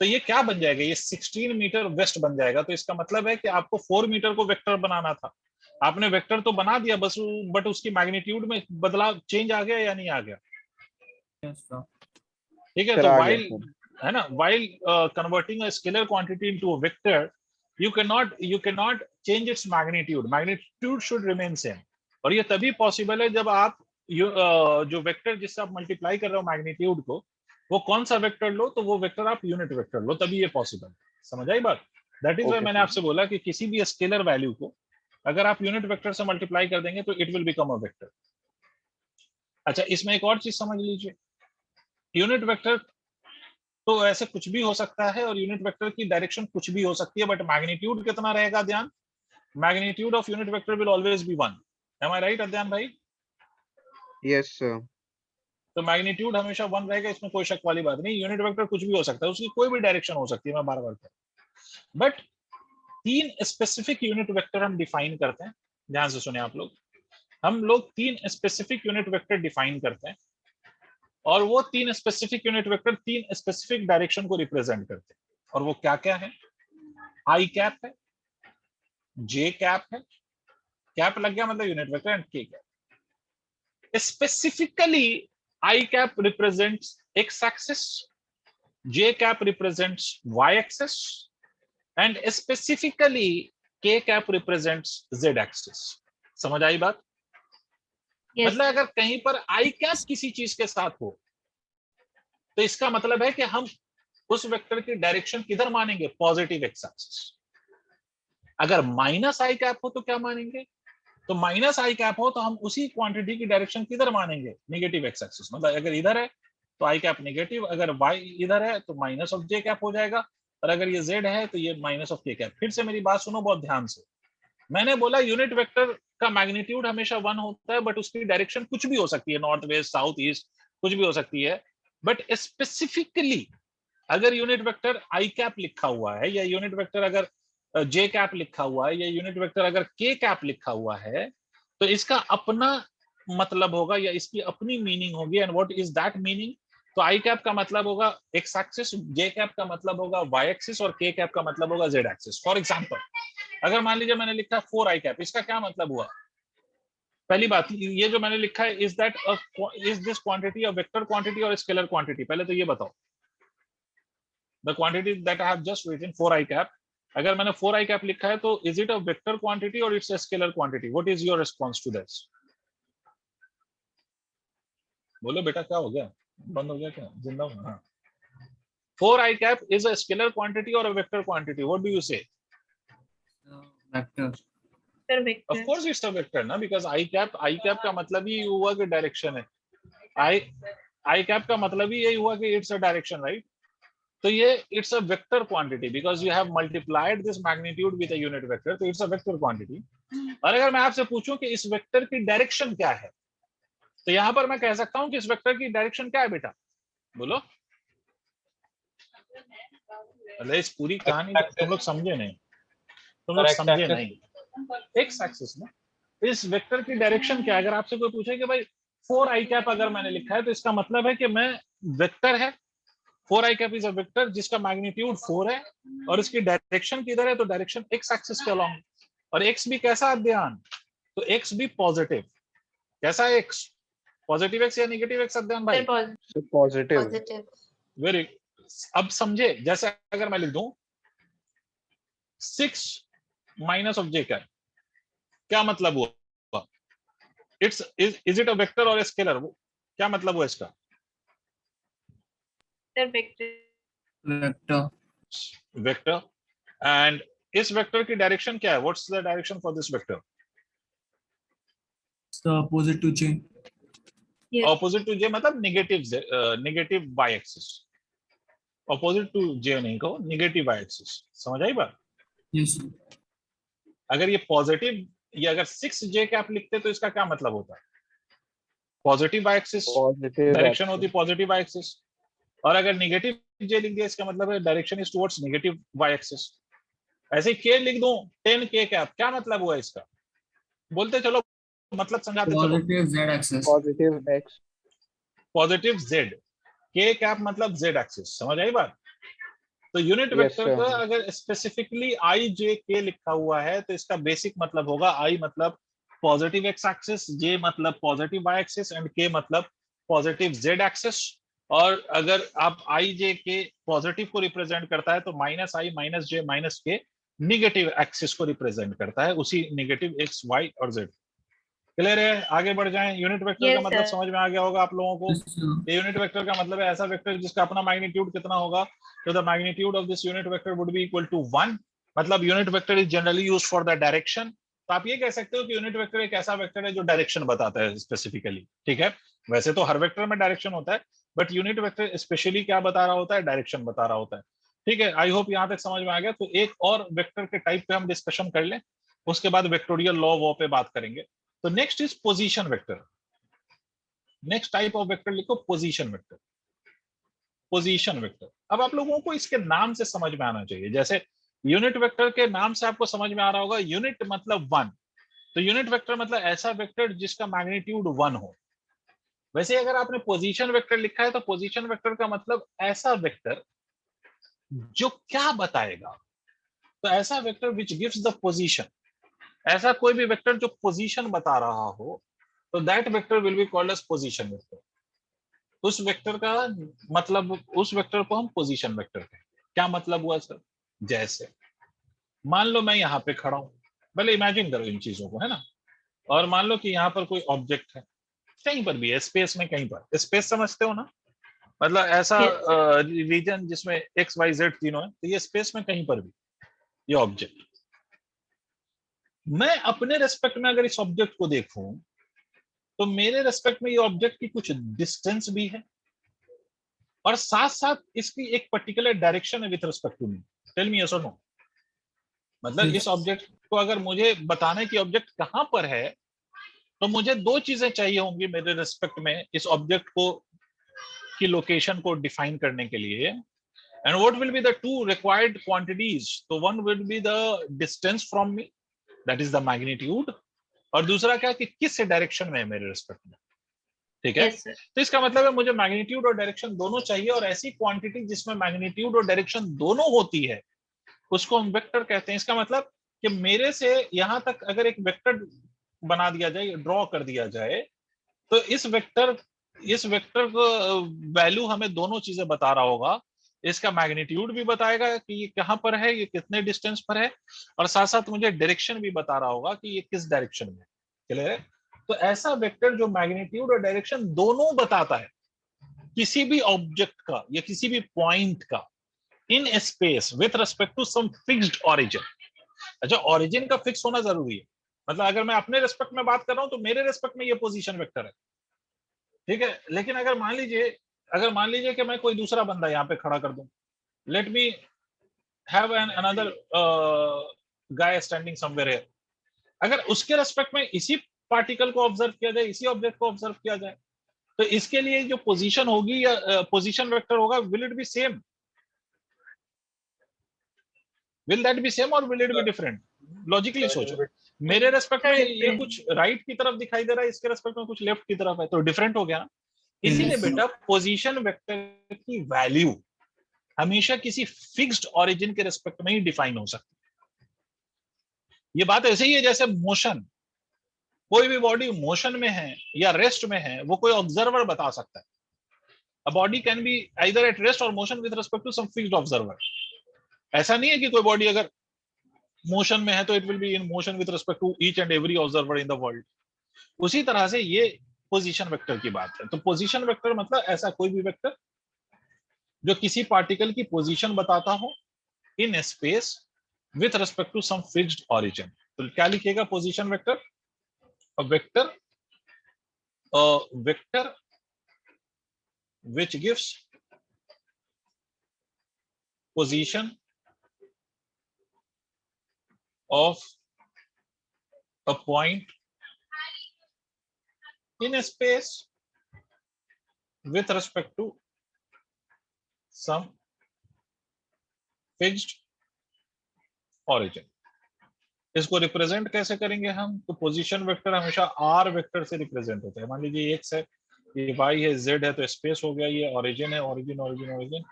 तो ये क्या बन जाएगा, ये 16 मीटर वेस्ट बन जाएगा। तो इसका मतलब है कि आपको 4 मीटर को वेक्टर बनाना था, आपने वेक्टर तो बना दिया बस, बट उसकी मैग्नीट्यूड में बदलाव, चेंज आ गया या नहीं आ गया? ठीक है, सर तो आ गया वाइल, सर। है ना, while converting a scalar quantity into a vector, you cannot change its magnitude should remain same। और ये तभी पॉसिबल है जब आप जो वेक्टर जिससे आप मल्टीप्लाई कर रहे हो मैग्नीट्यूड को, वो कौन सा वेक्टर लो, तो वो वेक्टर आप यूनिट वेक्टर लो, तभी ये पॉसिबल। समझ आई बात? दैट इज वाई Okay, मैंने sir. आपसे बोला कि किसी भी स्केलर वैल्यू को अगर आप यूनिट वेक्टर से मल्टीप्लाई कर देंगे तो it will become a vector. अच्छा, इसमें एक और चीज समझ लीजिए, यूनिट वेक्टर तो ऐसे कुछ भी हो सकता है और यूनिट वेक्टर की डायरेक्शन कुछ भी हो सकती है, बट मैग्नीट्यूड कितना रहेगा, ध्यान, magnitude of unit vector will always be 1। Am I right Adhyayan भाई? Yes sir. तो मैग्नीट्यूड हमेशा 1 रहेगा, इसमें कोई शक वाली बात नहीं। यूनिट वेक्टर कुछ भी हो सकता है, उसकी कोई भी डायरेक्शन हो सकती है, मैं बार बार कहता हूं, बट 3 स्पेसिफिक यूनिट वेक्टर हम डिफाइन करते हैं। ध्यान से सुने आप लोग, हम लोग 3 स्पेसिफिक यूनिट वेक्टर डिफाइन करते हैं और वो 3 specific unit vector 3 specific direction को रिप्रेजेंट करते हैं। और वो क्या क्या है? आई कैप है, जे कैप है, कैप लग गया मतलब unit vector, and K cap. Specifically I cap represents X axis, J cap represents Y axis and specifically K cap represents Z axis. समझ आई बात? Yes, मतलब अगर कहीं पर आई कैप किसी चीज के साथ हो तो इसका मतलब है कि हम उस वेक्टर की डायरेक्शन किधर मानेंगे, पॉजिटिव एक्स एक्सिस। अगर माइनस आई कैप हो तो क्या मानेंगे, तो माइनस आई कैप हो तो हम उसी क्वांटिटी की डायरेक्शन किधर मानेंगे, नेगेटिव एक्स एक्सिस। मतलब अगर इधर है तो आई कैप नेगेटिव, अगर वाई इधर है तो माइनस ऑफ जे कैप हो जाएगा, और अगर ये जेड है तो ये माइनस ऑफ के कैप। फिर से मेरी बात सुनो बहुत ध्यान से, मैंने बोला यूनिट वेक्टर का मैग्नीट्यूड हमेशा 1 होता है, बट उसकी डायरेक्शन कुछ भी हो सकती है, नॉर्थ वेस्ट साउथ ईस्ट कुछ भी हो सकती है। बट स्पेसिफिकली अगर यूनिट वेक्टर आई कैप लिखा हुआ है, या यूनिट वेक्टर अगर जे कैप लिखा हुआ है, या यूनिट वेक्टर अगर के कैप लिखा हुआ है, तो इसका अपना मतलब होगा या इसकी अपनी मीनिंग होगी। And what is that meaning? तो आई कैप का मतलब होगा एक्स एक्सिस, जे कैप का मतलब होगा वाई एक्सिस और के कैप का मतलब होगा जेड एक्सिस। फॉर एग्जांपल अगर मान लीजिए मैंने लिखा 4 आई कैप, इसका क्या मतलब हुआ? पहली बात, ये जो मैंने लिखा है is this quantity a vector quantity और स्केलर क्वांटिटी? पहले तो ये बताओ, the quantity that I have just written 4 I cap, अगर मैंने 4 आई कैप लिखा है तो is it a vector quantity और it's a scalar quantity? What is your response to this? बोलो बेटा, क्या हो गया? बंद हो गया क्या? जिंदा हूं। हाँ, 4 i cap is a scalar quantity or a vector quantity? What do you say? Vector. Sir, Of vector. course it's a vector ना, because i cap का मतलब ही हुआ कि डायरेक्शन है। i cap का मतलब ही यही हुआ कि इट्स अ डायरेक्शन, राइट? तो ये it's a vector quantity because you have multiplied this magnitude with a unit vector, तो इट्स अ वेक्टर क्वांटिटी। और अगर मैं आपसे पूछूं कि इस वेक्टर की डायरेक्शन क्या है, तो यहां पर मैं कह सकता हूं कि इस वेक्टर की डायरेक्शन क्या है बेटा? बोलो। अरे इस पूरी कहानी तुम लोग समझे नहीं, तुम लोग समझे नहीं। एक्स एक्सिस में इस वेक्टर की डायरेक्शन क्या है? अगर आपसे कोई पूछे कि भाई 4 आई कैप अगर मैंने लिखा है तो इसका मतलब है कि मैं वेक्टर है, 4 I cap is a vector जिसका मैग्नीट्यूड 4 है और इसकी डायरेक्शन किधर है? तो डायरेक्शन एक्स एक्सिस के अलॉन्ग। और एक्स भी कैसा अध्ययन? तो एक्स भी पॉजिटिव। कैसा एक्स? पॉजिटिव एक्स या नेगेटिव एक्स अध्ययन भाई? पॉजिटिव। Positive. वेरी। अब समझे, जैसे अगर मैं लिख दूं 6 माइनस ऑफ जे कैप, क्या मतलब हुआ? It's is it a vector और स्केलर? क्या मतलब हुआ इसका? Sir, vector. Vector. Vector. And इस वेक्टर की डायरेक्शन क्या है? What's the direction for this vector? So opposite to J. Yes. Opposite to J मतलब negative Y axis. Opposite to J नहीं कहो, नेगेटिव वाई एक्सिस। समझ आई बात? Yes. Sir. अगर ये पॉजिटिव, ये अगर 6 जे कैप लिखते तो इसका क्या मतलब होता है? Positive Y axis, positive direction होती पॉजिटिव वाई एक्सिस। और अगर नेगेटिव जे लिख दिया इसका मतलब है direction is towards negative Y axis. ऐसे के लिख दूं 10 के कैप, क्या मतलब हुआ इसका? बोलते चलो, मतलब समझाते चलो। Positive Z axis. Positive x. Positive Z, K cap मतलब जेड एक्सिस। समझ आई बात? तो यूनिट Yes, वेक्टर sir. का अगर स्पेसिफिकली आई जे के लिखा हुआ है तो इसका बेसिक मतलब होगा आई मतलब पॉजिटिव एक्स एक्सिस, जे मतलब पॉजिटिव वाई एक्सिस एंड के मतलब पॉजिटिव जेड एक्सिस। और अगर आप आई जे के पॉजिटिव को रिप्रेजेंट करता है तो माइनस आई माइनस जे माइनस के निगेटिव एक्सिस को रिप्रेजेंट करता है, उसी निगेटिव एक्स वाई और जेड। क्लियर है? आगे बढ़ जाएं। यूनिट वेक्टर Yes, का मतलब sir. समझ में आ गया होगा आप लोगों को। Yes, sir. ये यूनिट वेक्टर का मतलब है ऐसा वेक्टर जिसका अपना मैग्नीट्यूड कितना होगा, तो the magnitude of this unit vector would be equal to 1। मतलब unit vector is generally used for the direction. तो आप ये कह सकते हो कि यूनिट वेक्टर एक ऐसा वेक्टर है जो डायरेक्शन बताता है स्पेसिफिकली, ठीक है? वैसे तो हर वेक्टर में डायरेक्शन होता है, बट यूनिट वेक्टर स्पेशली क्या बता रहा होता है? डायरेक्शन बता रहा होता है। ठीक है, आई होप यहाँ तक समझ में आ गया। तो एक और वेक्टर के टाइप पे हम डिस्कशन कर लें, उसके बाद वेक्टोरियल लॉ वॉ पे बात करेंगे। तो next is position vector. Next type of vector लिखो पोजीशन वेक्टर। पोजीशन वेक्टर, अब आप लोगों को इसके नाम से समझ में आना चाहिए। जैसे यूनिट वेक्टर के नाम से आपको समझ में आ रहा होगा, यूनिट मतलब 1, तो यूनिट वेक्टर मतलब ऐसा वेक्टर जिसका मैग्नीट्यूड 1 हो। वैसे अगर आपने पोजीशन वेक्टर लिखा है तो पोजीशन वेक्टर का मतलब ऐसा वेक्टर जो क्या बताएगा? तो ऐसा vector which gives the position, ऐसा कोई भी वेक्टर जो पोजीशन बता रहा हो, तो that vector will be called as position vector. उस वेक्टर का मतलब, उस वेक्टर को हम पोजीशन वेक्टर कहते हैं। क्या मतलब हुआ सर? जैसे मान लो मैं यहाँ पे खड़ा हूं, पहले इमेजिन करो इन चीजों को, है ना? और मान लो कि यहाँ पर कोई ऑब्जेक्ट है, कहीं पर भी है, स्पेस में कहीं पर। स्पेस समझते हो ना? मतलब ऐसा रीजन जिसमें एक्स वाई जेड तीनों है, तो ये स्पेस में कहीं पर भी ये ऑब्जेक्ट। मैं अपने रेस्पेक्ट में अगर इस ऑब्जेक्ट को देखूं तो मेरे रेस्पेक्ट में ये ऑब्जेक्ट की कुछ डिस्टेंस भी है और साथ साथ इसकी एक पर्टिकुलर डायरेक्शन है with respect to me. Tell me yes और नो। मतलब Yes. इस ऑब्जेक्ट को अगर मुझे बताना है कि ऑब्जेक्ट कहां पर है, तो मुझे दो चीजें चाहिए होंगी मेरे रिस्पेक्ट में इस ऑब्जेक्ट को की लोकेशन को डिफाइन करने के लिए। And what will be the two required quantities? तो one will be the distance from me, that is the magnitude, और दूसरा क्या कि किस डायरेक्शन में है मेरे रिस्पेक्ट में। ठीक है। Yes sir. तो इसका मतलब है मुझे मैग्नीट्यूड और डायरेक्शन दोनों चाहिए, और ऐसी क्वांटिटी जिसमें मैग्नीट्यूड और डायरेक्शन दोनों होती है उसको हम वेक्टर कहते हैं। इसका मतलब कि मेरे से यहां तक अगर एक वेक्टर बना दिया जाए, ड्रॉ कर दिया जाए, तो इस वेक्टर को वैल्यू हमें दोनों चीजें बता रहा होगा। इसका मैग्नीट्यूड भी बताएगा कि ये कहां पर है, ये कितने डिस्टेंस पर है, और साथ साथ मुझे डायरेक्शन भी बता रहा होगा कि ये किस डायरेक्शन में। क्लियर है? तो ऐसा वेक्टर जो मैग्नीट्यूड और डायरेक्शन दोनों बताता है किसी भी ऑब्जेक्ट का या किसी भी पॉइंट का in space with respect to some fixed origin. अच्छा, ऑरिजिन का फिक्स होना जरूरी है। मतलब अगर मैं अपने रेस्पेक्ट में बात कर रहा हूं तो मेरे रेस्पेक्ट में ये पोजीशन वेक्टर है, ठीक है। लेकिन अगर मान लीजिए कि मैं कोई दूसरा बंदा यहाँ पे खड़ा कर दूं, let me have an another guy standing somewhere here, अगर उसके रेस्पेक्ट में इसी पार्टिकल को ऑब्जर्व किया जाए, इसी ऑब्जेक्ट को ऑब्जर्व किया जाए, तो इसके लिए जो पोजीशन होगी या पोजीशन वेक्टर होगा, will it be same, will that be same और will it be different? Logically सोचो, मेरे रेस्पेक्ट में ये कुछ राइट की तरफ दिखाई दे रहा है, इसके रेस्पेक्ट में कुछ लेफ्ट की तरफ है, तो डिफरेंट हो गया ना। इसीलिए Yes. बेटा पोजीशन वेक्टर की वैल्यू हमेशा किसी फिक्स्ड ऑरिजिन के रेस्पेक्ट में ही डिफाइन हो सकती है। ये बात ऐसे ही है जैसे मोशन, कोई भी बॉडी मोशन में है या रेस्ट में है वो कोई ऑब्जर्वर बता सकता है। A body can be either at rest और motion with respect to some fixed observer. ऐसा नहीं है कि कोई बॉडी अगर मोशन में है तो it will be in motion with respect to each and every observer in the world. उसी तरह से ये पोजीशन वेक्टर की बात है। तो पोजीशन वेक्टर मतलब ऐसा कोई भी वेक्टर जो किसी पार्टिकल की पोजीशन बताता हो in space with respect to some fixed origin. तो क्या लिखिएगा position vector? Vector which gives position of a point in a space with respect to some fixed origin। इसको रिप्रेजेंट कैसे करेंगे हम? तो पोजीशन वेक्टर हमेशा आर वेक्टर से रिप्रेजेंट होता है। मान लीजिए एक्स है, ये वाई है, जेड है, तो स्पेस हो गया, ये ओरिजिन है, ओरिजिन ओरिजिन ओरिजिन।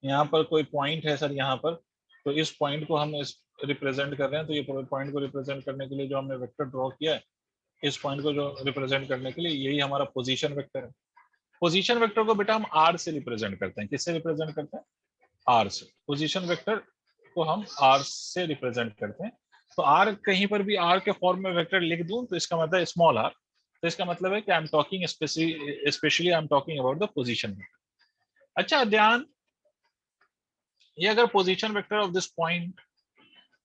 यहाँ पर कोई पॉइंट है सर यहाँ पर, तो इस पॉइंट को हम रिप्रेजेंट कर रहे हैं, तो ये पॉइंट को रिप्रेजेंट करने के लिए जो हमने वेक्टर ड्रॉ किया है, इस पॉइंट को जो रिप्रेजेंट करने के लिए, यही हमारा पोजीशन वेक्टर है। पोजीशन वेक्टर को बेटा हम आर से रिप्रेजेंट करते हैं। किससे रिप्रेजेंट करते हैं? आर से। पोजीशन वेक्टर को हम आर से रिप्रेजेंट करते हैं। तो आर कहीं पर भी आर के फॉर्म में वेक्टर लिख दूं तो इसका मतलब स्मॉल आर, तो इसका मतलब है कि I am talking specially I am talking about the position vector. अच्छा ध्यान, ये अगर position vector of this point,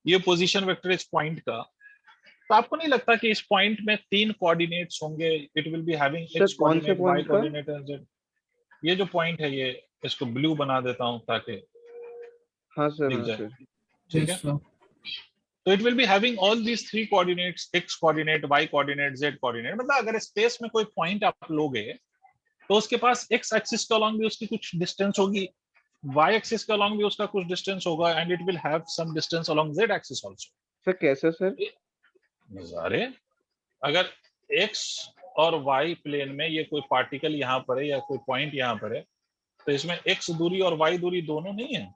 ये पोजीशन वेक्टर इस पॉइंट का, तो आपको नहीं लगता कि इस पॉइंट में 3 कोऑर्डिनेट्स होंगे? It will be having sir x कौन से कोऑर्डिनेट, वाई पॉइंट का? Coordinate and Z. ये जो पॉइंट है, ये इसको ब्लू बना देता हूं ताकि हाँ सर, दिख हाँ जाए, सर। ठीक है। Yes, sir. तो it will be having all these 3 coordinates, X coordinate, Y coordinate, Z coordinate. मतलब अगर स्पेस में कोई पॉइंट आप लोगे तो उसके पास एक्स एक्सिस के अलोंग भी उसकी कुछ डिस्टेंस होगी, वाई एक्सिस के अलोंग भी उसका कुछ डिस्टेंस होगा, and it will have some distance along Z axis also. Sir कैसे सर? नजारे, अगर एक्स और वाई प्लेन में ये कोई पार्टिकल यहाँ पर है या कोई पॉइंट यहाँ पर है, तो इसमें एक्स दूरी और वाई दूरी दोनों नहीं है।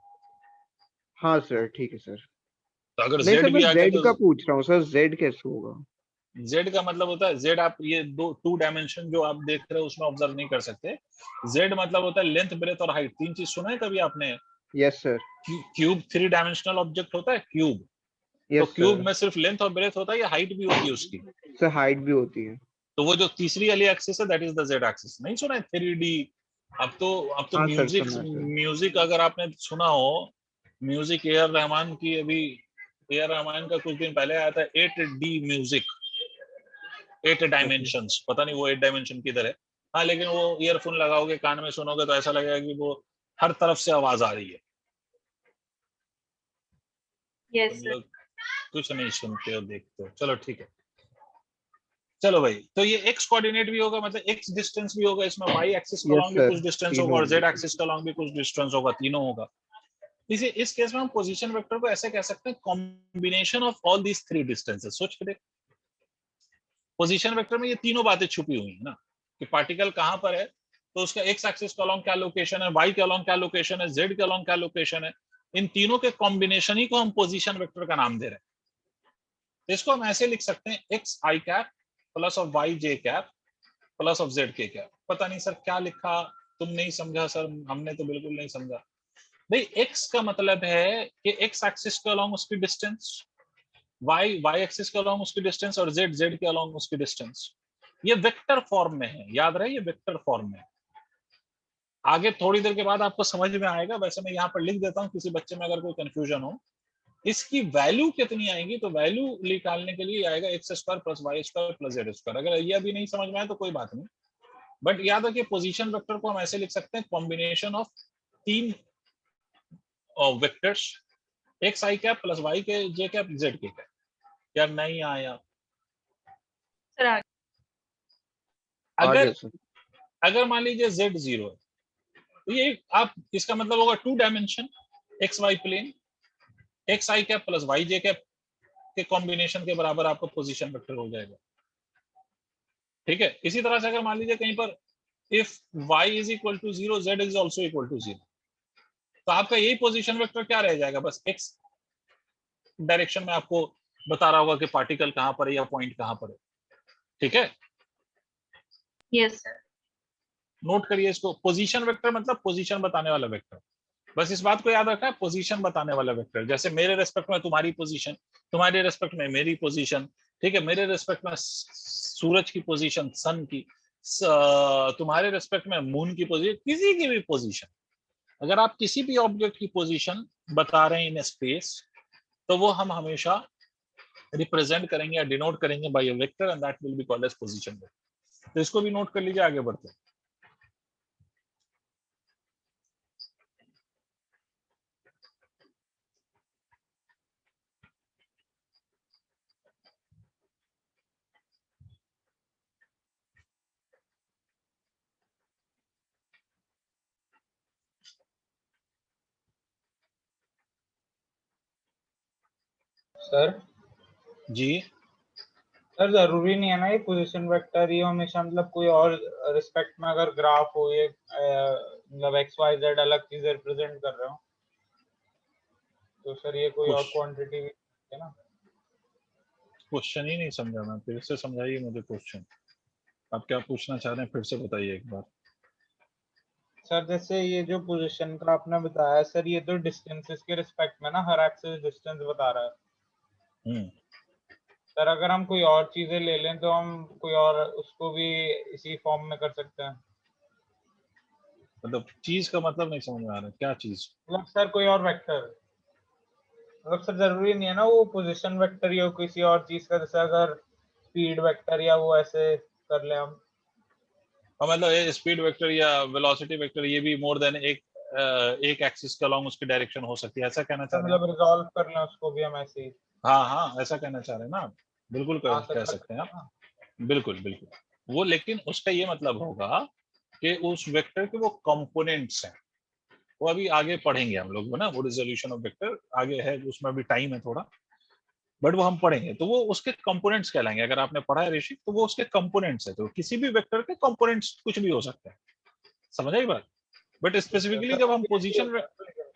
हाँ सर, ठीक है सर। तो अगर नहीं सर, जेड भी मैं आ गया जेड का तो पूछ रहा हूँ सर, जेड कैसे होगा? जेड का मतलब होता है, जेड आप ये टू डायमेंशन जो आप देख रहे हो उसमें ऑब्जर्व नहीं कर सकते। जेड मतलब होता है लेंथ, ब्रेथ और हाइट। 3 चीज सुना है कभी आपने? Yes sir. Cube 3 dimensional object होता है क्यूब, तो यस क्यूब सर। में सिर्फ लेंथ और ब्रेथ होता है या हाइट भी होती है उसकी? सर हाइट भी होती है। तो वो जो तीसरी वाली एक्सिस है that is the Z axis. नहीं सुना है 3D? अब तो हाँ सर, म्यूजिक सुना है सर। म्यूजिक अगर आपने सुना हो, म्यूजिक ए आर रहमान की, अभी ए आर रहमान का कुछ दिन पहले आया था 8D म्यूजिक, 8 डायमेंशंस। पता नहीं वो 8 डायमेंशन किधर है। हाँ, लेकिन वो ईयरफोन लगाओगे, कान में सुनोगे तो ऐसा लगेगा कि वो हर तरफ से आवाज आ रही है। यस तुम सर। लोग कुछ नहीं सुनते हो, देखते हो। चलो ठीक है, चलो भाई। तो ये एक्स कोऑर्डिनेट भी होगा, मतलब एक्स डिस्टेंस भी होगा इसमें, वाई एक्सिस के यस अलोंग भी सर, कुछ डिस्टेंस तीनों होगा और जेड होंगे। एक्सिस के अलोंग भी कुछ डिस्टेंस होगा, तीनों होगा। इसे इस केस में हम पोजीशन वेक्टर को ऐसे कह सकते हैं, combination of all these 3 distances. सोच के देख, पोजीशन वेक्टर में ये तीनों बातें छुपी हुई है ना। कि पार्टिकल कहां पर है, तो उसका एक्स एक्सिस के अलोंग क्या लोकेशन है, वाई के अलोंग क्या लोकेशन है, जेड के अलोंग क्या लोकेशन है, इन तीनों के कॉम्बिनेशन ही को हम पोजीशन वेक्टर का नाम दे रहे हैं। तो इसको हम ऐसे लिख सकते हैं X I cap plus of Y J cap plus of Z K cap. पता नहीं सर क्या लिखा, तुम नहीं समझा सर, हमने तो बिल्कुल नहीं समझा। भाई एक्स का मतलब है कि एक्स एक्सिस के अलोंग उसकी डिस्टेंस, वाई एक्सिस के अलोंग उसकी डिस्टेंस, और जेड के अलोंग उसकी डिस्टेंस। ये वेक्टर फॉर्म में है, याद रहे ये वेक्टर फॉर्म में है। आगे थोड़ी देर के बाद आपको समझ में आएगा, वैसे मैं यहाँ पर लिख देता हूँ किसी बच्चे में अगर कोई कंफ्यूजन हो। इसकी वैल्यू कितनी आएगी, तो वैल्यू निकालने के लिए आएगा X square plus Y square plus Z square. अगर ये अभी नहीं समझ में आए तो कोई बात नहीं, बट याद रखिए पोजीशन वेक्टर को हम ऐसे लिख सकते हैं, कॉम्बिनेशन ऑफ तीन vectors, x I cap plus Y के जे कैप जेड के कैप। यार नहीं आया सर अगर आगे सर। अगर मान लीजिए जेड 0 है, तो ये आप इसका मतलब होगा 2 dimension X Y plane, X I cap plus Y J cap के कॉम्बिनेशन के बराबर आपका पोजीशन वेक्टर हो जाएगा। ठीक है, इसी तरह से अगर मान लीजिए कहीं पर if y is equal to 0 z is also equal to 0, तो आपका यही पोजीशन वेक्टर क्या रह जाएगा, बस x डायरेक्शन में आपको बता रहा होगा कि पार्टिकल कहां पर है या पॉइंट कहां पर है। ठीक है, यस सर। नोट करिए इसको, पोजीशन वेक्टर मतलब पोजीशन बताने वाला वेक्टर। बस इस बात को याद रखना है, पोजीशन बताने वाला वेक्टर। जैसे मेरे रेस्पेक्ट में तुम्हारी पोजीशन, तुम्हारे रेस्पेक्ट में मेरी पोजीशन, ठीक है, मेरे रेस्पेक्ट में सूरज की पोजीशन, सन की, तुम्हारे रेस्पेक्ट में मून की पोजीशन, किसी की भी पोजीशन, अगर आप किसी भी ऑब्जेक्ट की पोजीशन बता रहे हैं इन स्पेस, तो वो हम हमेशा रिप्रेजेंट करेंगे या डिनोट करेंगे by a vector, and that will be called as position vector. तो इसको भी नोट कर लीजिए, आगे बढ़ते हैं। सर जी सर जरूरी नहीं है ना ये पोजीशन वेक्टर ही हमेशा, मतलब कोई और रिस्पेक्ट में अगर ग्राफ हो ये मतलब एक्स वाई जेड अलग चीज रिप्रेजेंट कर रहे हो, तो सर ये कोई और क्वांटिटी भी है ना। क्वेश्चन ही नहीं समझा मैं, फिर से समझाइए मुझे क्वेश्चन। आप क्या पूछना चाह रहे हैं, फिर से बताइए एक बार। सर जैसे ये जो पोजीशन का आपने बताया सर, ये तो डिस्टेंसेस के रिस्पेक्ट में ना, हर एक्सिस डिस्टेंस बता रहा है। सर अगर हम कोई और चीजें ले लें तो हम कोई और उसको भी इसी फॉर्म में कर सकते हैं। मतलब चीज का मतलब नहीं समझ में आ रहा, क्या चीज? मतलब सर कोई और वेक्टर, मतलब सर जरूरी नहीं है ना वो पोजीशन वेक्टर या किसी और चीज का, जैसे अगर स्पीड वेक्टर या वो ऐसे कर ले हम। और मतलब स्पीड वेक्टर या वेलोसिटी वेक्टर, ये भी मोर देन एक एक्सिस के अलोंग उसकी डायरेक्शन हो सकती है, ऐसा कहना चाह रहे हैं? मतलब रिजॉल्व कर लें उसको भी हम ऐसे ही। हाँ हाँ, ऐसा कहना चाह रहे हैं ना आप, बिल्कुल हाँ सर कह कर सकते हैं सकते आप, हैं ना। बिल्कुल बिल्कुल वो, लेकिन उसका ये मतलब होगा कि उस वेक्टर के वो कंपोनेंट्स हैं, वो अभी आगे पढ़ेंगे हम लोग ना, वो रिजोल्यूशन ऑफ वेक्टर आगे है, उसमें भी टाइम है थोड़ा, बट वो हम पढ़ेंगे। तो वो उसके कंपोनेंट्स कहलाएंगे। अगर आपने पढ़ा है ऋषि, तो वो उसके कंपोनेंट्स है, तो किसी भी वेक्टर के कंपोनेंट्स कुछ भी हो सकते हैं, समझ आई बात? बट स्पेसिफिकली सर जब वो हम भी ऐसे ही पोजीशन, होता है।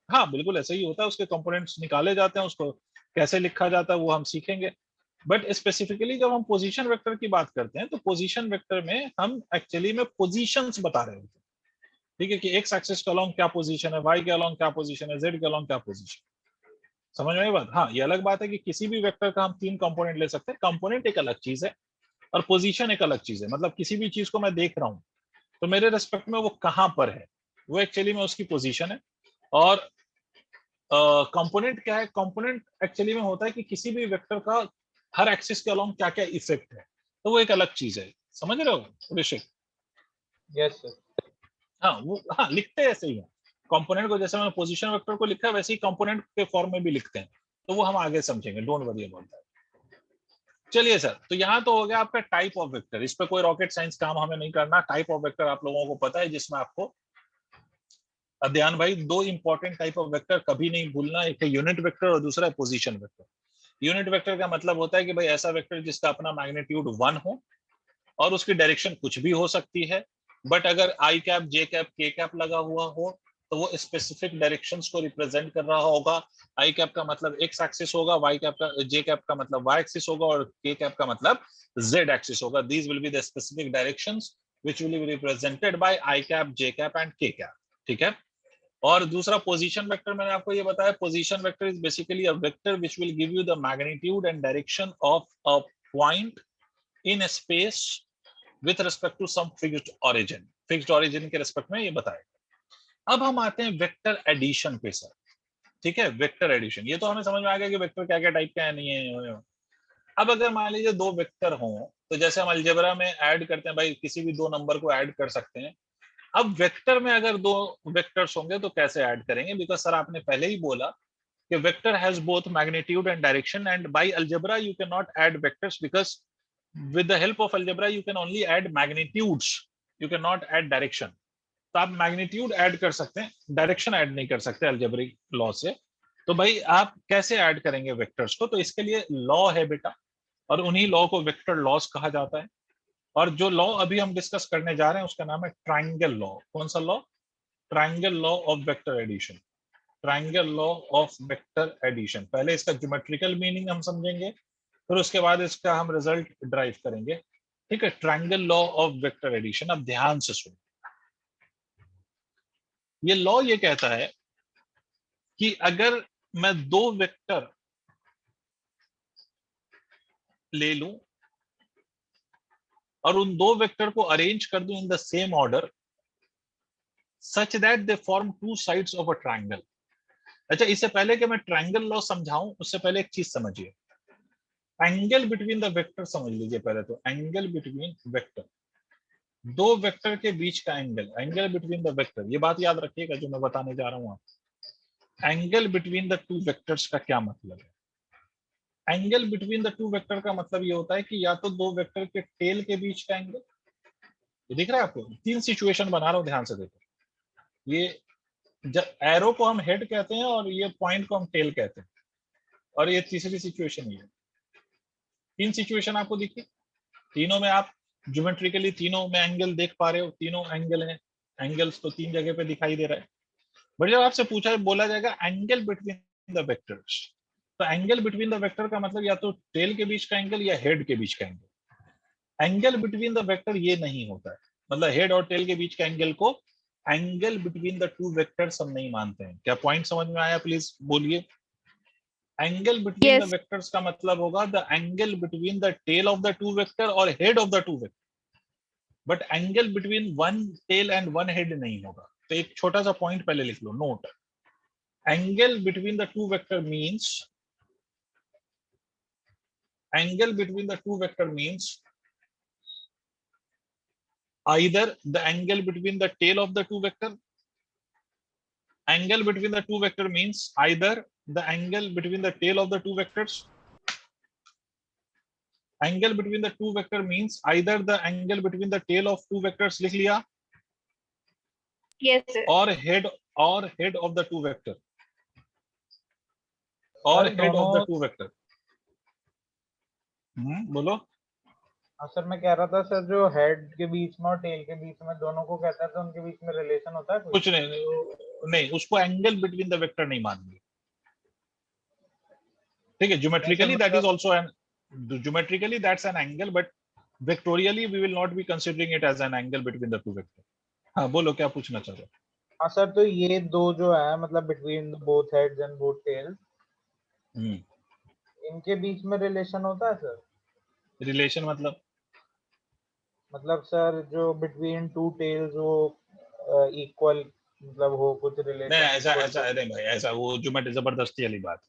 हाँ बिल्कुल ऐसा ही होता है, उसके कंपोनेंट्स निकाले जाते हैं, उसको कैसे लिखा जाता है वो हम सीखेंगे। बट स्पेसिफिकली जब हम पोजीशन वेक्टर की बात करते हैं, तो पोजीशन वेक्टर में हम एक्चुअली में पोजीशंस बता रहे होते हैं। ठीक है, कि एक्स एक्सिस के अलोंग क्या पोजीशन है, वाई के अलोंग क्या पोजीशन है, जेड के अलोंग क्या पोजीशन। समझ में आई बात? हाँ, ये अलग बात है कि किसी भी वेक्टर का हम 3 कंपोनेंट ले सकते हैं, कंपोनेंट एक अलग चीज है और पोजीशन एक अलग चीज है। मतलब किसी भी चीज को मैं देख रहा हूं, तो मेरे रेस्पेक्ट में वो कहां पर है, वो एक्चुअली में उसकी पोजीशन है। और कंपोनेंट क्या है? कंपोनेंट एक्चुअली में होता है कि किसी भी वेक्टर का हर एक्सिस के अलोंग क्या क्या इफेक्ट है, तो वो एक अलग चीज है। समझ रहे हो ऋषिक? Yes sir. हाँ वो, हाँ लिखते ऐसे ही है कंपोनेंट को, जैसे मैंने पोजीशन वेक्टर को लिखा है वैसे ही कंपोनेंट के फॉर्म में भी लिखते हैं, तो वो हम आगे समझेंगे, डोंट वरी अबाउट दैट। चलिए सर, तो यहाँ तो हो गया आपका टाइप ऑफ वेक्टर, इस पे कोई रॉकेट साइंस काम हमें नहीं करना। टाइप ऑफ वेक्टर आप लोगों को पता है, जिसमें आपको ध्यान भाई, 2 इंपॉर्टेंट टाइप ऑफ वेक्टर कभी नहीं भूलना, एक है यूनिट वेक्टर और दूसरा है पोजीशन वेक्टर। यूनिट वेक्टर का मतलब होता है कि भाई ऐसा वेक्टर जिसका अपना मैग्नीट्यूड 1 हो, और उसकी डायरेक्शन कुछ भी हो सकती है, बट अगर आई कैप, जे कैप, के कैप लगा हुआ हो तो वो स्पेसिफिक डायरेक्शंस को रिप्रेजेंट कर रहा होगा। आई कैप का मतलब एक्स एक्सिस होगा, वाई कैप का, जे कैप का मतलब वाई एक्सिस होगा, और के कैप का मतलब जेड एक्सिस होगा। These will be the specific directions which will be represented by I cap, J cap and K cap. ठीक है। और दूसरा पोजीशन वेक्टर, मैंने आपको ये बताया, position vector is basically a vector which will give you the magnitude and direction of a point in space with respect to some fixed origin. Fixed origin के respect में ये बताएगा। अब हम आते हैं वेक्टर एडिशन पे सर। ठीक है, वेक्टर एडिशन, ये तो हमें समझ में आ गया कि वेक्टर क्या क्या टाइप का है, नहीं है। अब अगर मान लीजिए दो वेक्टर हों, तो जैसे हम अलजेब्रा में ऐड करते हैं भाई, किसी भी दो नंबर को ऐड कर सकते हैं। अब वेक्टर में अगर दो वेक्टर्स होंगे तो कैसे ऐड करेंगे? बिकॉज सर आपने पहले ही बोला कि vector has both magnitude and direction, and by algebra you can not add vectors because with the help of algebra you can only add magnitudes, you cannot add direction। तो आप magnitude add कर सकते हैं, direction add नहीं कर सकते algebraic law से। तो भाई आप कैसे ऐड करेंगे वेक्टर्स को? तो इसके लिए लॉ है बेटा, और उन्हीं लॉ को वेक्टर लॉस कहा जाता है। और जो लॉ अभी हम डिस्कस करने जा रहे हैं उसका नाम है ट्राइंगल लॉ। कौन सा law? Triangle law of vector addition. Triangle law of vector addition. पहले इसका ज्योमेट्रिकल मीनिंग हम समझेंगे, फिर उसके बाद इसका हम रिजल्ट ड्राइव करेंगे। ठीक है, triangle law of vector addition. अब ध्यान से सुनो, ये लॉ ये कहता है कि अगर मैं दो वेक्टर ले लूं और उन दो वेक्टर को अरेंज कर दूं इन the same order such that they form two sides of a triangle. अच्छा, इससे पहले कि मैं ट्राइंगल लॉ समझाऊं उससे पहले एक चीज समझिए, एंगल बिटवीन द वेक्टर समझ लीजिए पहले। तो एंगल बिटवीन वेक्टर, दो वेक्टर के बीच का angle, angle between the vector, ये बात याद रखिएगा जो मैं बताने जा रहा हूं आपको। Angle between the two vectors का क्या मतलब है? Angle between the two vector का मतलब ये होता है कि या तो दो वेक्टर के टेल के बीच का एंगल, ये दिख रहा है आपको? तीन सिचुएशन बना रहा हूं, ध्यान से देखो। ये जब एरो को हम हेड कहते हैं और ये पॉइंट को हम टेल कहते हैं, और ये तीसरी सिचुएशन ये। तीन सिचुएशन आपको दिखी, तीनों में आप ज्योमेट्रिकली तीनों में एंगल देख पा रहे हो, तीनों एंगल हैं, एंगल्स तो तीन जगह पे दिखाई दे रहा है। बट जब आपसे पूछा है, बोला जाएगा एंगल बिटवीन द वेक्टर्स, तो एंगल बिटवीन द वेक्टर का मतलब या तो टेल के बीच का एंगल या हेड के बीच का angle. Angle between the vector ये नहीं होता है, मतलब हेड और टेल के बीच का एंगल को angle between the two vectors हम नहीं मानते हैं। क्या पॉइंट समझ में आया? प्लीज बोलिए। Angle between the Yes. Vectors का मतलब होगा the angle between the tail of the two vector और head of the two vector, but angle between one tail and one head नहीं होगा। तो एक छोटा सा पॉइंट पहले लिख लो, note. Angle between the two vector means, angle between the two vector means either the angle between the tail of the two vector, angle between the two vector means either the angle between the tail of the two vectors, angle between the two vector means either the angle between the tail of two vectors लिख लिया, Yes, sir. or head of the two vector, or sir head of the दोनों, two vector। बोलो। हाँ sir मैं कह रहा था sir, जो हेड के बीच में और टेल के बीच में दोनों को कहता है तो उनके बीच में रिलेशन होता है कोई? कुछ नहीं, उसको एंगल बिटवीन द वेक्टर नहीं मानेंगे। ठीक है, geometrically that is also an, geometrically that's an angle, but vectorially we will not be considering it as an angle between the two vector. हाँ बोलो, क्या पूछना चाह रहे हो? हाँ सर, तो ये दो जो है मतलब between both heads and both tails, इनके बीच में रिलेशन होता है सर? रिलेशन मतलब सर जो बिटवीन टू टेल्स वो इक्वल मतलब हो कुछ नहीं, रिलेशन? ऐसा ऐसा नहीं भाई, ऐसा वो ज्योमेट्री जबरदस्ती वाली बात,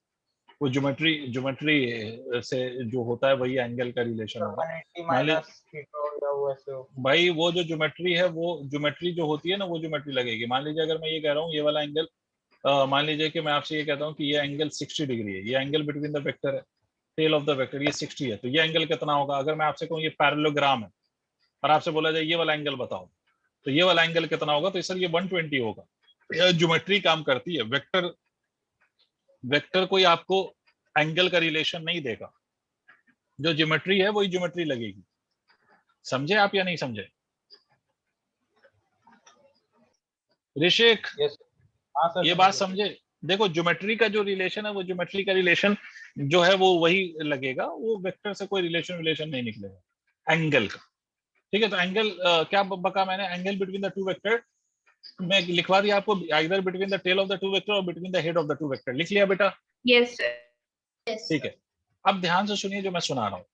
वो ज्योमेट्री से जो होता है वही एंगल का रिलेशन होगा। 180 मान ले माइनस थीटा या वो ऐसे हो। भाई, वो जो ज्योमेट्री है, वो ज्योमेट्री जो होती है ना, वो ज्योमेट्री लगेगी। मान लीजिए अगर मैं ये कह रहा हूँ ये वाला एंगल, मान लीजिए कि मैं आपसे ये कहता हूँ कि ये एंगल 60 डिग्री है, ये एंगल बिटवीन द वेक्टर है, टेल ऑफ द वेक्टर ये 60 है, तो ये एंगल कितना होगा? अगर मैं आपसे कहूँ ये पैरेललोग्राम है और आपसे बोला जाए ये वाला एंगल बताओ, तो ये वाला एंगल कितना होगा? तो सर ये 120 होगा। यह ज्योमेट्री काम करती है। वेक्टर कोई आपको एंगल का रिलेशन नहीं देगा, जो ज्योमेट्री है वही ज्योमेट्री लगेगी। समझे आप या नहीं समझे? ऋषिक, यस हाँ सर ये समझ बात गया। समझे? देखो ज्योमेट्री का जो रिलेशन है वो ज्योमेट्री का रिलेशन जो है वो वही लगेगा, वो वेक्टर से कोई रिलेशन नहीं निकलेगा एंगल का। ठीक है, तो एंगल क्या बका मैंने, angle between the two vector मैं लिखवा दिया आपको, either between the tail of the two vector और between the head of the two vector. लिख लिया बेटा? Yes, sir. Yes, ठीक है, अब ध्यान से सुनिए जो मैं सुना रहा हूँ।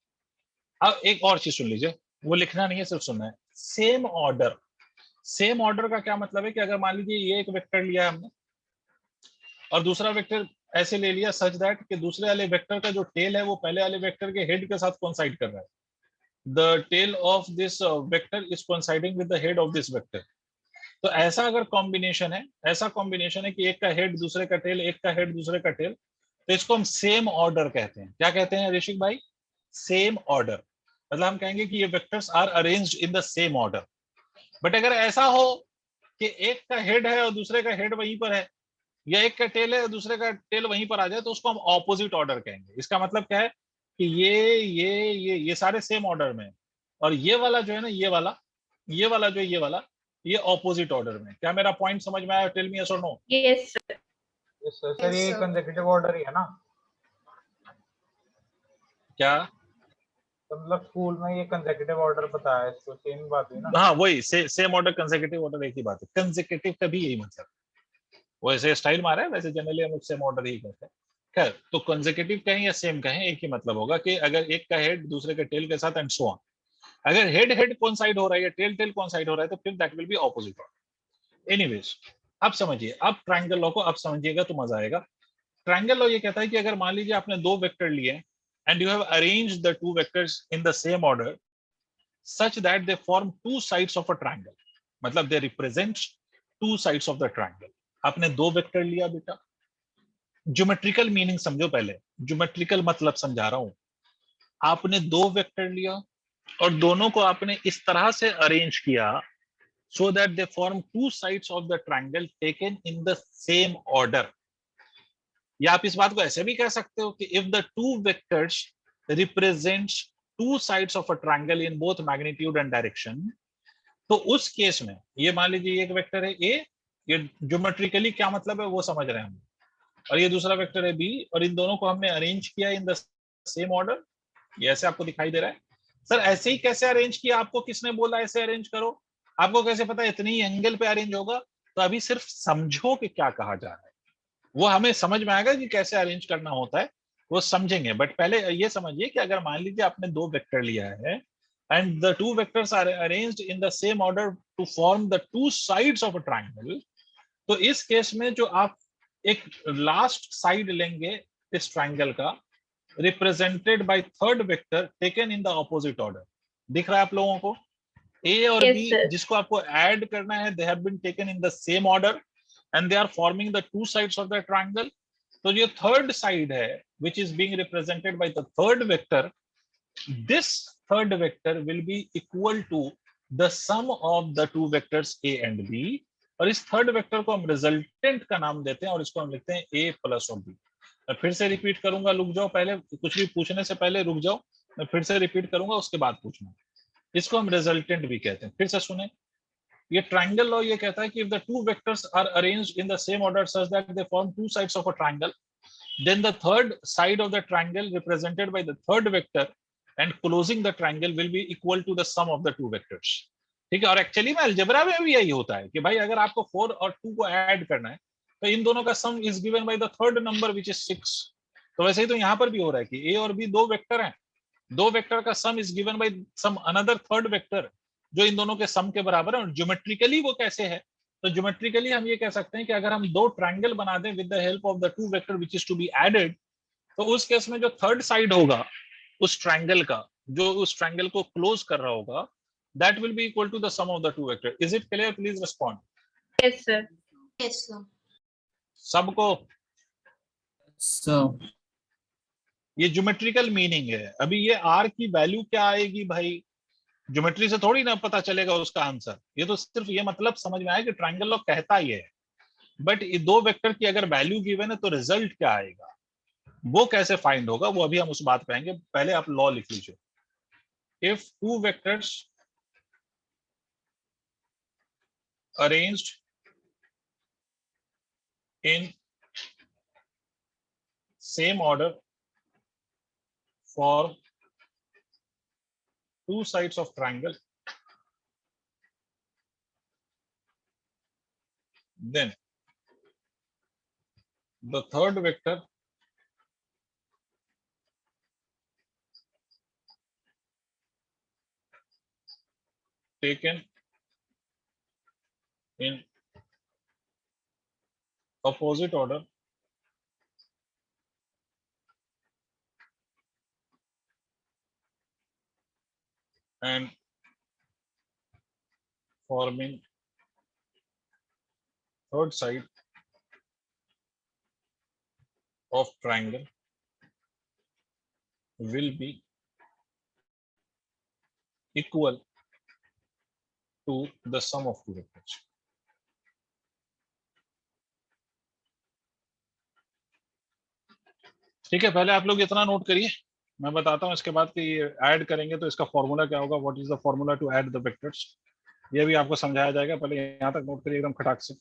अब एक और चीज सुन लीजिए, वो लिखना नहीं है सिर्फ सुनना है। सेम ऑर्डर, सेम ऑर्डर का क्या मतलब है कि अगर मान लीजिए ये एक वेक्टर लिया हमने और दूसरा वेक्टर ऐसे ले लिया सच दैट कि दूसरे वाले वेक्टर का जो टेल है वो पहले वाले वेक्टर के हेड के साथ कोइंसाइड कर रहा है। The tail of this vector is coinciding with the head of this vector. तो ऐसा अगर कॉम्बिनेशन है, ऐसा कॉम्बिनेशन है कि एक का हेड दूसरे का टेल, एक का हेड दूसरे का टेल, तो इसको हम सेम ऑर्डर कहते हैं। क्या कहते हैं ऋषिक भाई? Same order. मतलब हम कहेंगे कि ये vectors are arranged in the same order. But अगर ऐसा हो कि एक का हेड है और दूसरे का हेड वहीं पर है, या एक का टेल है और दूसरे का टेल वहीं पर आ जाए, तो उसको हम ऑपोजिट ऑर्डर कहेंगे। इसका मतलब क्या है कि ये सारे सेम ऑर्डर में है, और ये वाला जो है ना, ये वाला जो है, ये वाला ये ऑपोजिट ऑर्डर में। क्या मेरा पॉइंट समझ में आया? टेल मी यस और no. Yes, sir. Yes sir. Sir ये sir. कंसेक्यूटिव ऑर्डर ही है ना? क्या? तो मतलब स्कूल में ये कंसेक्यूटिव ऑर्डर बताया है, इसको सेम बात हुई ना? हाँ वही सेम ऑर्डर कंसेक्यूटिव ऑर्डर एक ही बात है। कंसेक्यूटिव का भी यही मतलब, वैसे स्टाइल मारा है, वैसे जनरली हम लोग सेम ऑर्डर ही कहते हैं। खैर, तो कंसेक्यूटिव कहें या सेम कहें, एक ही मतलब होगा कि अगर एक का हेड दूसरे के टेल के साथ एंड सो ऑन। अगर हेड हेड कोइंसाइड हो रहा है या टेल टेल कोइंसाइड हो रहा है तो फिर that will B opposite order. Anyways, अब समझिए, अब ट्रायंगल लॉ को अब समझिएगा तो मजा आएगा। ट्रायंगल लॉ ये कहता है कि अगर मान लीजिए आपने दो वेक्टर लिए and you have arranged the two vectors in the same order such that they form two sides of a triangle, मतलब they represent two sides of the triangle। आपने दो वेक्टर लिया बेटा, ज्योमेट्रिकल मीनिंग समझो पहले, geometrical मतलब समझा रहा हूं। आपने दो वेक्टर लिया और दोनों को आपने इस तरह से अरेंज किया so that they form two sides of the triangle taken in the same order। या आप इस बात को ऐसे भी कह सकते हो कि if the two vectors represents two sides of a triangle in both magnitude and direction, तो उस केस में ये मान लीजिए एक वेक्टर है ए, ये ज्योमेट्रिकली क्या मतलब है वो समझ रहे हैं हम, और ये दूसरा वेक्टर है बी, और इन दोनों को हमने अरेंज किया इन द सेम ऑर्डर। ये ऐसे आपको दिखाई दे रहा है। सर ऐसे ही कैसे अरेंज किया? आपको किसने बोला ऐसे अरेंज करो? आपको कैसे पता इतनी ही एंगल पे अरेंज होगा? तो अभी सिर्फ समझो कि क्या कहा जा रहा है, वो हमें समझ में आएगा कि कैसे अरेंज करना होता है, वो समझेंगे। बट पहले ये समझिए कि अगर मान लीजिए आपने दो वेक्टर लिया है and the two vectors are arranged in the same order to form the two sides of a triangle, तो इस केस में जो आप एक लास्ट साइड लेंगे इस ट्रायंगल का, represented by third vector taken in the opposite order. दिख रहा है आप लोगों को? ए और Yes, बी sir. जिसको आपको ऐड करना है, they have been taken in the same order and they are forming the two sides of the triangle। तो जो थर्ड साइड है which is being represented by the third vector, this third vector will be equal to the sum of the two vectors a and b, और इस third vector को हम resultant का नाम देते हैं और इसको हम लिखते हैं a प्लस और b। मैं फिर से रिपीट करूंगा, रुक जाओ, पहले कुछ भी पूछने से पहले रुक जाओ, मैं फिर से रिपीट करूंगा उसके बाद पूछना। इसको हम रिजल्टेंट भी कहते हैं। फिर से सुने, ये ट्रायंगल लॉ ये कहता है कि if the two vectors are arranged in the same order such that they form two sides of a triangle, then the third side of the triangle represented by the third vector and closing the triangle will be equal to the sum of the two vectors। ठीक है, और actually में algebra में भी यही होता है कि भाई अगर आपको 4 और 2 को ऐड करना है तो इन दोनों का sum is given by the third number which is 6। तो वैसे ही तो यहाँ पर भी हो रहा है कि ए और बी दो वेक्टर हैं, दो वेक्टर का sum is given by some another third vector जो इन दोनों के सम के बराबर है। और ज्योमेट्रिकली वो कैसे है? तो ज्योमेट्रिकली हम ये कह सकते हैं कि अगर हम दो ट्रायंगल बना दें with the help of the two vector which is to be added, तो उस केस में जो थर्ड साइड होगा उस ट्रायंगल का, जो उस ट्रायंगल को क्लोज कर रहा होगा, that will be equal to the sum of the two vector. Is it clear? Please respond. Yes, sir. Yes, sir. सबको So, ये ज्योमेट्रिकल मीनिंग है। अभी ये आर की वैल्यू क्या आएगी भाई, ज्योमेट्री से थोड़ी ना पता चलेगा उसका आंसर। ये तो सिर्फ ये मतलब समझ में आया कि ट्रायंगल लॉ कहता ही है, बट ये दो वेक्टर की अगर वैल्यू गिवन है तो रिजल्ट क्या आएगा, वो कैसे फाइंड होगा, वो अभी हम उस बात पे आएंगे। पहले आप लॉ लिख लीजिए। If two vectors arranged in same order for two sides of triangle, then the third vector taken in opposite order and forming third side of triangle will be equal to the sum of two vectors. ठीक है, पहले आप लोग इतना note करिए, मैं बताता हूँ इसके बाद कि ये ऐड करेंगे तो इसका फॉर्मूला क्या होगा, what is the formula to add the vectors, ये भी आपको समझाया जाएगा। पहले यहाँ तक नोट करिए एकदम खटाक से।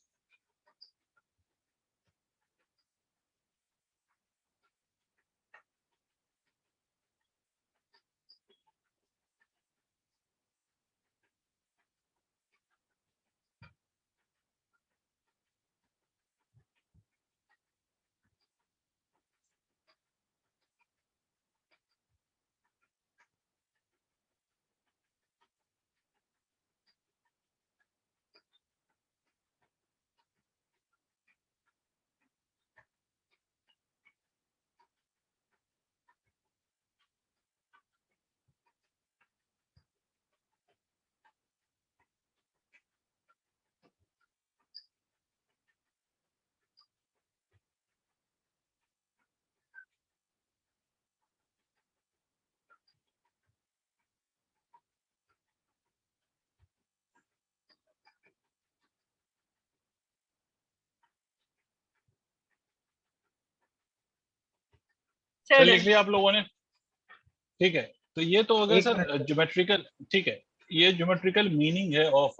सर लिख लिया आप लोगों ने? ठीक है, तो ये तो हो गया एक सर मिनट। ज्योमेट्रिकल। ठीक है, ये ज्योमेट्रिकल मीनिंग है of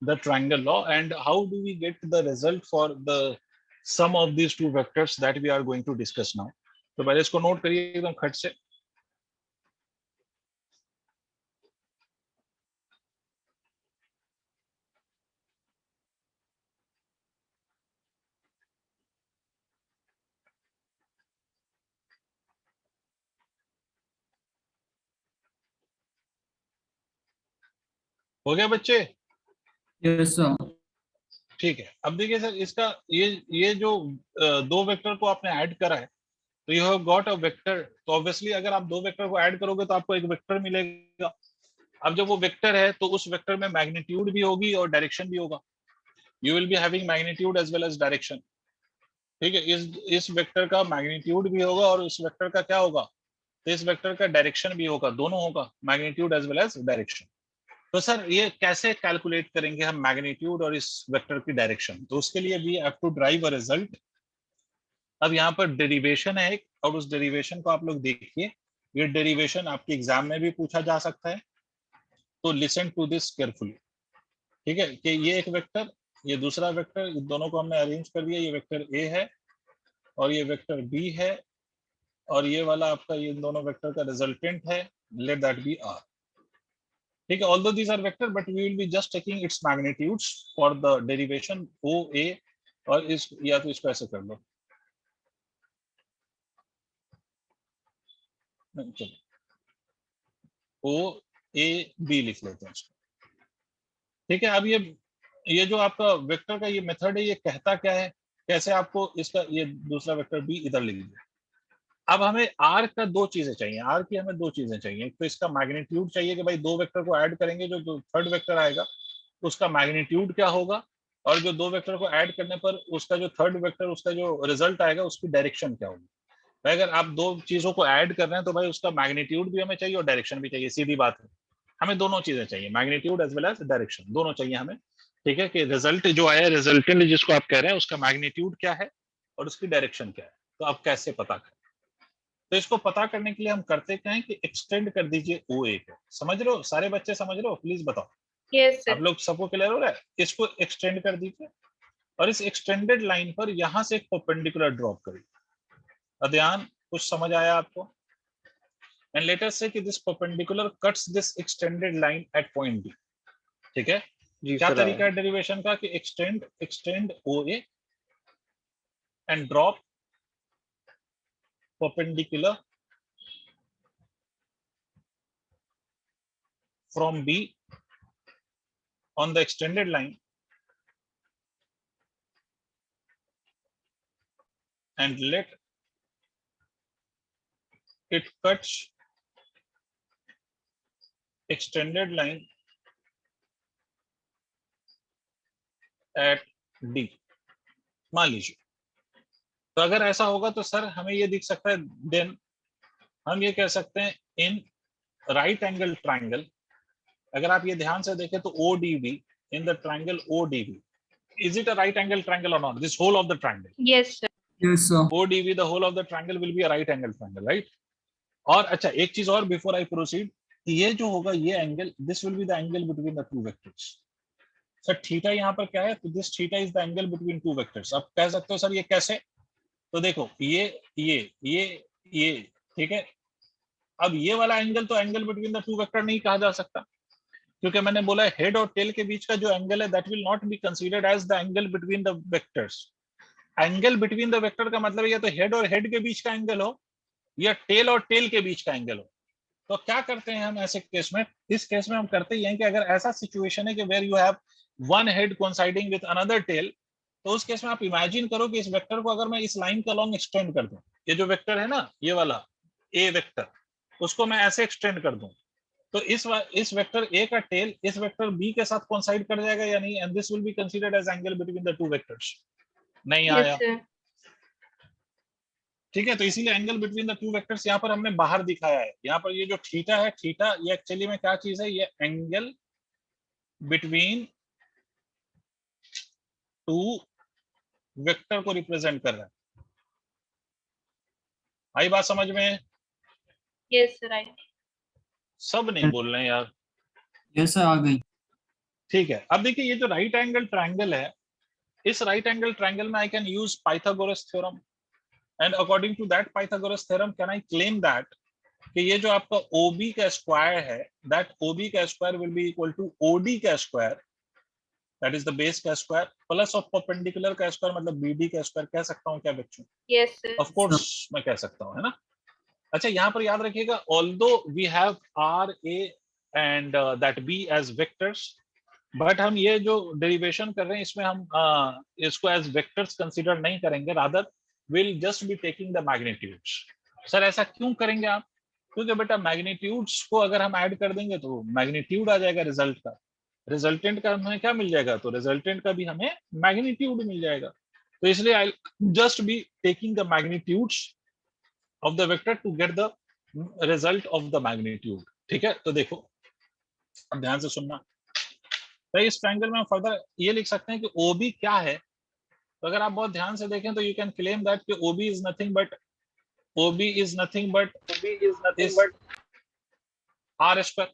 the triangle law and how do we get the result for the sum of these two vectors that we are going to discuss now. तो पहले इसको नोट करिए एकदम खट से। हो गया बच्चे? Yes, sir. ठीक है, अब देखिए सर इसका ये जो दो वेक्टर को आपने ऐड करा है तो you have got a vector. तो ऑब्वियसली अगर आप दो वेक्टर को ऐड करोगे तो आपको एक वेक्टर मिलेगा। अब जब वो वेक्टर है तो उस वेक्टर में मैग्नीट्यूड भी होगी और डायरेक्शन भी होगा। You will be having magnitude as well as direction. ठीक है, इस वेक्टर का मैग्नीट्यूड भी होगा और इस वेक्टर का क्या होगा, तो इस वेक्टर का डायरेक्शन भी होगा, दोनों होगा, magnitude as well as direction. तो सर ये कैसे कैलकुलेट करेंगे हम मैग्नीट्यूड और इस वेक्टर की डायरेक्शन? तो उसके लिए we have to derive a result. अब यहाँ पर डेरिवेशन है एक, और उस डेरिवेशन को आप लोग देखिए, ये डेरिवेशन आपके एग्जाम में भी पूछा जा सकता है। तो लिसन टू दिस केयरफुली। ठीक है, कि ये एक वेक्टर, ये दूसरा वेक्टर, दोनों को हमने अरेंज कर दिया। ये वेक्टर ए है और ये वेक्टर बी है और ये वाला आपका ये दोनों वेक्टर का रिजल्टेंट है, लेट दैट बी आर। ठीक है, although these are vector but we will be just taking its magnitudes for the derivation O A. और इस या तो इसको ऐसे कर लो, ओ ए बी लिख लेते हैं इसको। ठीक है, अब ये जो आपका वेक्टर का ये मेथड है, ये कहता क्या है, कैसे आपको इसका ये दूसरा वेक्टर बी इधर लिख दिया। अब हमें आर का दो चीजें चाहिए, आर की हमें दो चीजें चाहिए। एक तो इसका मैग्नीट्यूड चाहिए कि भाई दो वेक्टर को ऐड करेंगे, जो थर्ड वेक्टर आएगा उसका मैग्नीट्यूड क्या होगा, और जो दो वेक्टर को ऐड करने पर उसका जो थर्ड वेक्टर उसका जो रिजल्ट आएगा उसकी डायरेक्शन क्या होगी। भाई अगर आप दो चीजों को ऐड कर रहे हैं तो भाई उसका मैग्नीट्यूड भी हमें चाहिए और डायरेक्शन भी चाहिए, सीधी बात है। हमें दोनों चीजें चाहिए, magnitude as well as direction, दोनों चाहिए हमें। ठीक है, कि रिजल्ट जो आया, रिजल्टेंट जिसको आप कह रहे हैं, उसका मैग्नीट्यूड क्या है और उसकी डायरेक्शन क्या है, तो आप कैसे पता करें। तो इसको पता करने के लिए हम करते क्या है कि एक्सटेंड कर दीजिए ओ ए को। समझ रहे हो सारे बच्चे, समझ रहे हो? प्लीज बताओ, Yes, sir. आप लोग सबको क्लियर हो रहा है? इसको एक्सटेंड कर दीजिए और इस एक्सटेंडेड लाइन पर यहां से एक परपेंडिकुलर ड्रॉप करिए। ध्यान, कुछ समझ आया आपको? एंड लेट अस से कि this perpendicular cuts this extended line at point B. ठीक है? जी क्या सर तरीका है डेरिवेशन का कि extend OA and drop perpendicular from B on the extended line and let it cut extended line at D। मान लीजिए, तो अगर ऐसा होगा तो सर हमें ये दिख सकता है, देन हम ये कह सकते हैं इन राइट एंगल ट्राइंगल, अगर आप ये ध्यान से देखें तो ODB in the triangle ODB, is it a right angle triangle or not? This whole of the triangle, Yes, sir. Yes, sir. ODB, the whole of the triangle will be a right angle triangle, right? और अच्छा, एक चीज और before I proceed, ये जो होगा ये angle, this will be the angle between the two vectors. Sir theta यहाँ पर क्या है? तो this theta is the angle between two vectors. आप कह सकते हो सर ये कैसे? तो देखो ये ठीक है। अब ये वाला एंगल तो angle between the two vector नहीं कहा जा सकता, क्योंकि मैंने बोला हेड और टेल के बीच का जो एंगल है that will not be considered as the angle between the vectors. Angle between the vector का मतलब या तो हेड और हेड के बीच का एंगल हो या टेल और टेल के बीच का एंगल हो। तो क्या करते हैं हम ऐसे केस में? इस केस में हम करते ही हैं कि अगर ऐसा सिचुएशन है कि where you have one head coinciding with another tail, तो उस केस में आप इमेजिन करो कि इस वेक्टर को अगर मैं इस लाइन के अलोंग एक्सटेंड कर दूं, ये जो वेक्टर है ना, ये वाला ए वेक्टर, उसको मैं ऐसे एक्सटेंड कर दूं, तो इस वेक्टर ए का टेल इस वेक्टर बी के साथ कोइंसाइड कर जाएगा या नहीं? And this will be considered as angle between the two vectors. नहीं Yes, आया? sir. ठीक है, तो इसीलिए angle between the two vectors यहाँ पर हमने बाहर दिखाया है। यहाँ पर ये जो थीटा है, थीटा ये एक्चुअली में क्या चीज है? ये एंगल बिटवीन टू वेक्टर को रिप्रेजेंट कर रहा है। आई बात समझ में? Yes, sir. Right. सब नहीं बोल रहे हैं यार। Yes, sir, आ गई। ठीक है, अब देखिए ये जो राइट एंगल ट्रायंगल है, इस राइट एंगल ट्रायंगल में I can use Pythagoras theorem, and according to that Pythagoras theorem can I claim that कि ये जो आपका OB का स्क्वायर है, दैट OB का square will be equal to OD का square, that is the base का स्क्वायर, प्लस ऑफ परपेंडिकुलर का स्क्वायर, मतलब BD का स्क्वायर। कह सकता हूँ क्या बच्चों? Yes, sir. ऑफ कोर्स मैं कह सकता हूँ, है ना? अच्छा, यहाँ पर याद रखिएगा, although we have RA and that B as vectors, but हम ये जो डेरिवेशन कर रहे हैं इसमें हम इसको एज वेक्टर्स कंसीडर नहीं करेंगे, rather will just be taking the magnitudes. Sir ऐसा क्यों करेंगे आप? क्योंकि बेटा मैग्नीट्यूड्स को अगर हम ऐड कर देंगे तो मैग्नीट्यूड आ जाएगा रिजल्ट का, रिजल्टेंट का हमें क्या मिल जाएगा? तो रिजल्टेंट का भी हमें मैग्नीट्यूड मिल जाएगा। तो इसलिए I just be taking the magnitudes of the vector to get the result of the magnitude. ठीक है, तो देखो अब ध्यान से सुनना। तो इस ट्रायंगल में फर्दर ये लिख सकते हैं कि OB क्या है? तो अगर आप बहुत ध्यान से देखें तो यू कैन क्लेम दैट कि OB is nothing but is R square.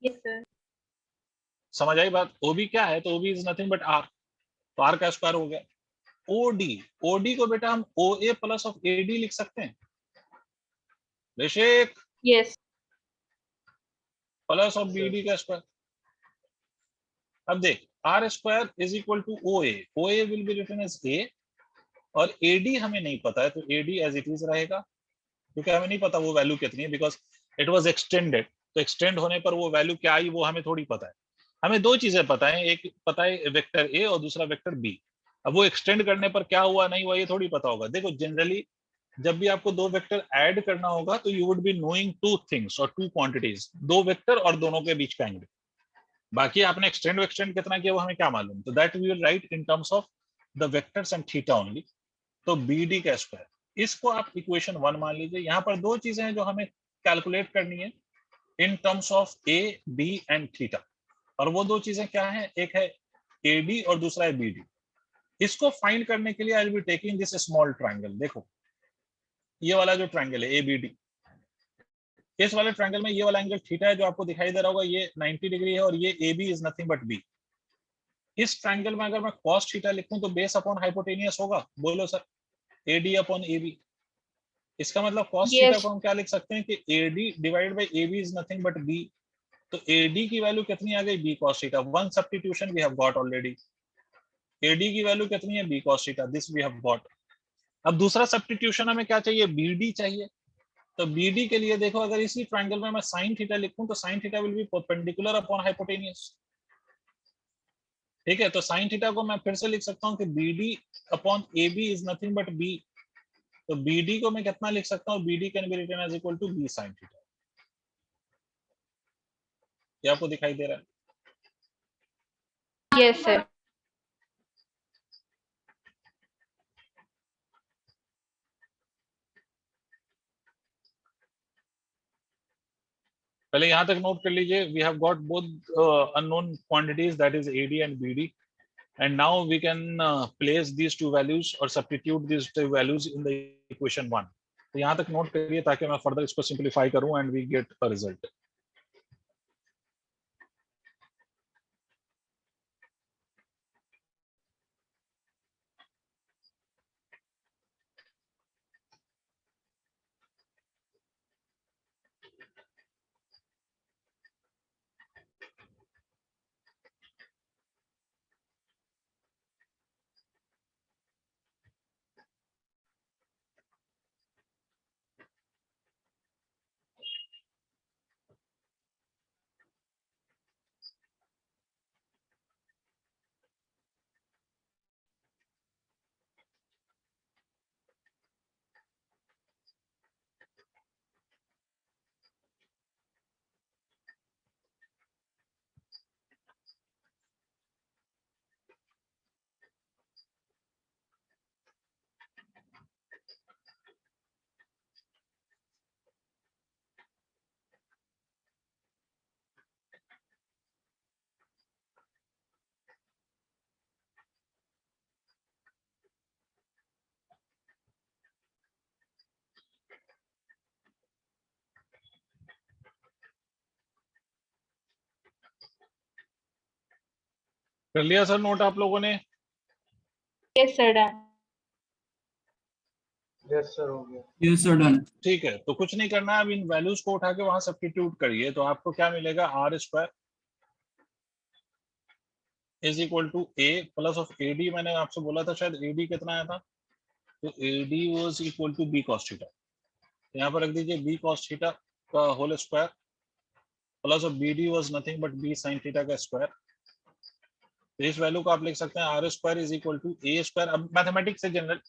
Yes, sir. समझ आई बात? OB क्या है? तो OB is nothing but R, तो R का स्क्वायर हो गया। OD को बेटा हम OA प्लस ऑफ AD लिख सकते हैं, बेशक, Yes. प्लस ऑफ BD का स्क्वायर। अब देख, R square is equal to OA will be written as A, और AD हमें नहीं पता है, तो AD एज इट इज रहेगा, क्योंकि हमें नहीं पता वो वैल्यू कितनी है, बिकॉज इट वाज एक्सटेंडेड। तो एक्सटेंड होने पर वो वैल्यू क्या आई वो हमें थोड़ी पता है। हमें दो चीजें पता है, एक पता है वेक्टर A और दूसरा वेक्टर B। अब वो एक्सटेंड करने पर क्या हुआ नहीं हुआ ये थोड़ी पता होगा। देखो जनरली जब भी आपको दो वेक्टर ऐड करना होगा तो you would be knowing two things और टू क्वांटिटीज, दो वेक्टर और दोनों के बीच का एंगल। बाकी आपने एक्सटेंड कितना किया वो हमें क्या मालूम? तो that we will write in terms of the vectors and theta only. तो BD का स्क्वायर, इसको आप इक्वेशन 1 मान लीजिए। यहाँ पर दो चीजें हैं जो हमें कैलकुलेट करनी है इन terms of A, B and theta, और वो दो चीजें क्या हैं? एक है AD और दूसरा है BD। इसको फाइंड करने के लिए I will be taking this small triangle. देखो ये वाला जो ट्रायंगल है ABD, इस वाले ट्रायंगल में ये वाला एंगल थीटा है जो आपको दिखाई दे रहा होगा, ये 90 डिग्री है और ये A B is nothing but B. इस ट्रायंगल में अगर मैं cos थीटा लिखूं तो बेस अपॉन हाइपोटेनियस होगा, बोलो सर, AD अपॉन AB। इसका मतलब cos थीटा Yes. को हम क्या लिख सकते हैं कि AD divided by AB is nothing but B। तो AD की वैल्यू कितनी आ गई, B cos theta. One substitution we have got already. AD की वैल्यू कितनी है, B cos theta, this we have got. अब दूसरा सब्स्टिट्यूशन हमें क्या चाहिए, BD चाहिए। तो BD के लिए देखो, अगर इसी ट्रायंगल में मैं sin थीटा लिखूं तो sin theta will be perpendicular upon hypotenuse. ठीक है, तो sin थीटा को मैं फिर से लिख सकता हूं कि BD upon AB is nothing but B। तो BD को मैं कितना लिख सकता हूं, BD can be written as equal to B sin theta. ये आपको दिखाई दे रहा है? Yes, sir. पहले यहां तक नोट कर लीजिए, we have got both unknown quantities that is AD and BD, and now we can place these two values or substitute these two values in the equation 1। तो यहां तक नोट करिए ताकि मैं फर्दर इसको सिंपलीफाई करूं and we get a result. कर लिया सर नोट आप लोगों ने? Yes, sir. Done. Yes sir, हो गया। Yes, sir. Done. ठीक है, तो कुछ नहीं करना है, अब इन वैल्यूज को उठा के वहां सब्स्टिट्यूट करिए। तो आपको क्या मिलेगा, R square is equal to A plus of AD। मैंने आपसे बोला था शायद AD कितना आया था, तो AD was equal to B cos theta. यहाँ पर रख दीजिए B cos थीटा का whole square plus of BD was nothing but B sin theta का स्क्वायर। तो इस वैल्यू को आप लिख सकते हैं R square is equal to A square. अब मैथमेटिक्स से जनरल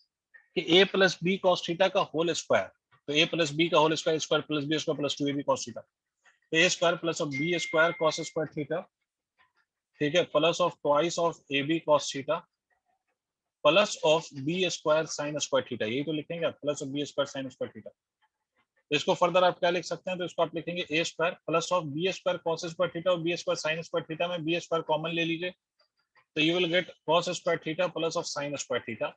कि A plus B cos theta का होल स्क्वायर, तो ए प्लस बी का whole square, square plus B square plus 2ab cos theta. तो A square plus of B square cos square theta, ठीक है, plus of twice of ab cos theta plus of B square sin square theta. यही तो लिखेंगे आप, plus of B square sin square theta. तो इसको further आप क्या लिख सकते हैं, तो इसको आप लिखेंगे A square plus of B square cos square theta और B square sin square theta में बी स्क्वायर कॉमन ले लीजिए, तो you will get cos square theta plus of sin square theta,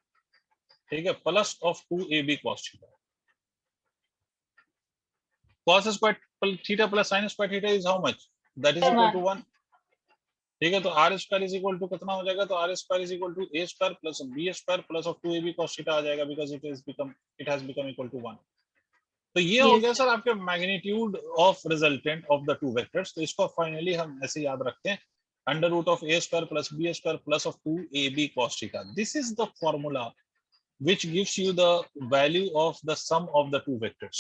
ठीक है, plus of 2ab cos theta. cos square theta plus sin square theta is how much, that is equal to 1। ठीक है, तो R square is equal to कितना हो जाएगा, तो R square is equal to A square plus B square plus of 2ab cos theta आ जाएगा, because it has become equal to 1। तो ये हो Yes, गया sir. सर आपके magnitude of resultant of the two vectors. तो इसको finally हम ऐसे याद रखते हैं, under root of A square plus B square plus of 2ab cos theta. This is the formula which gives you the value of the sum of the two vectors.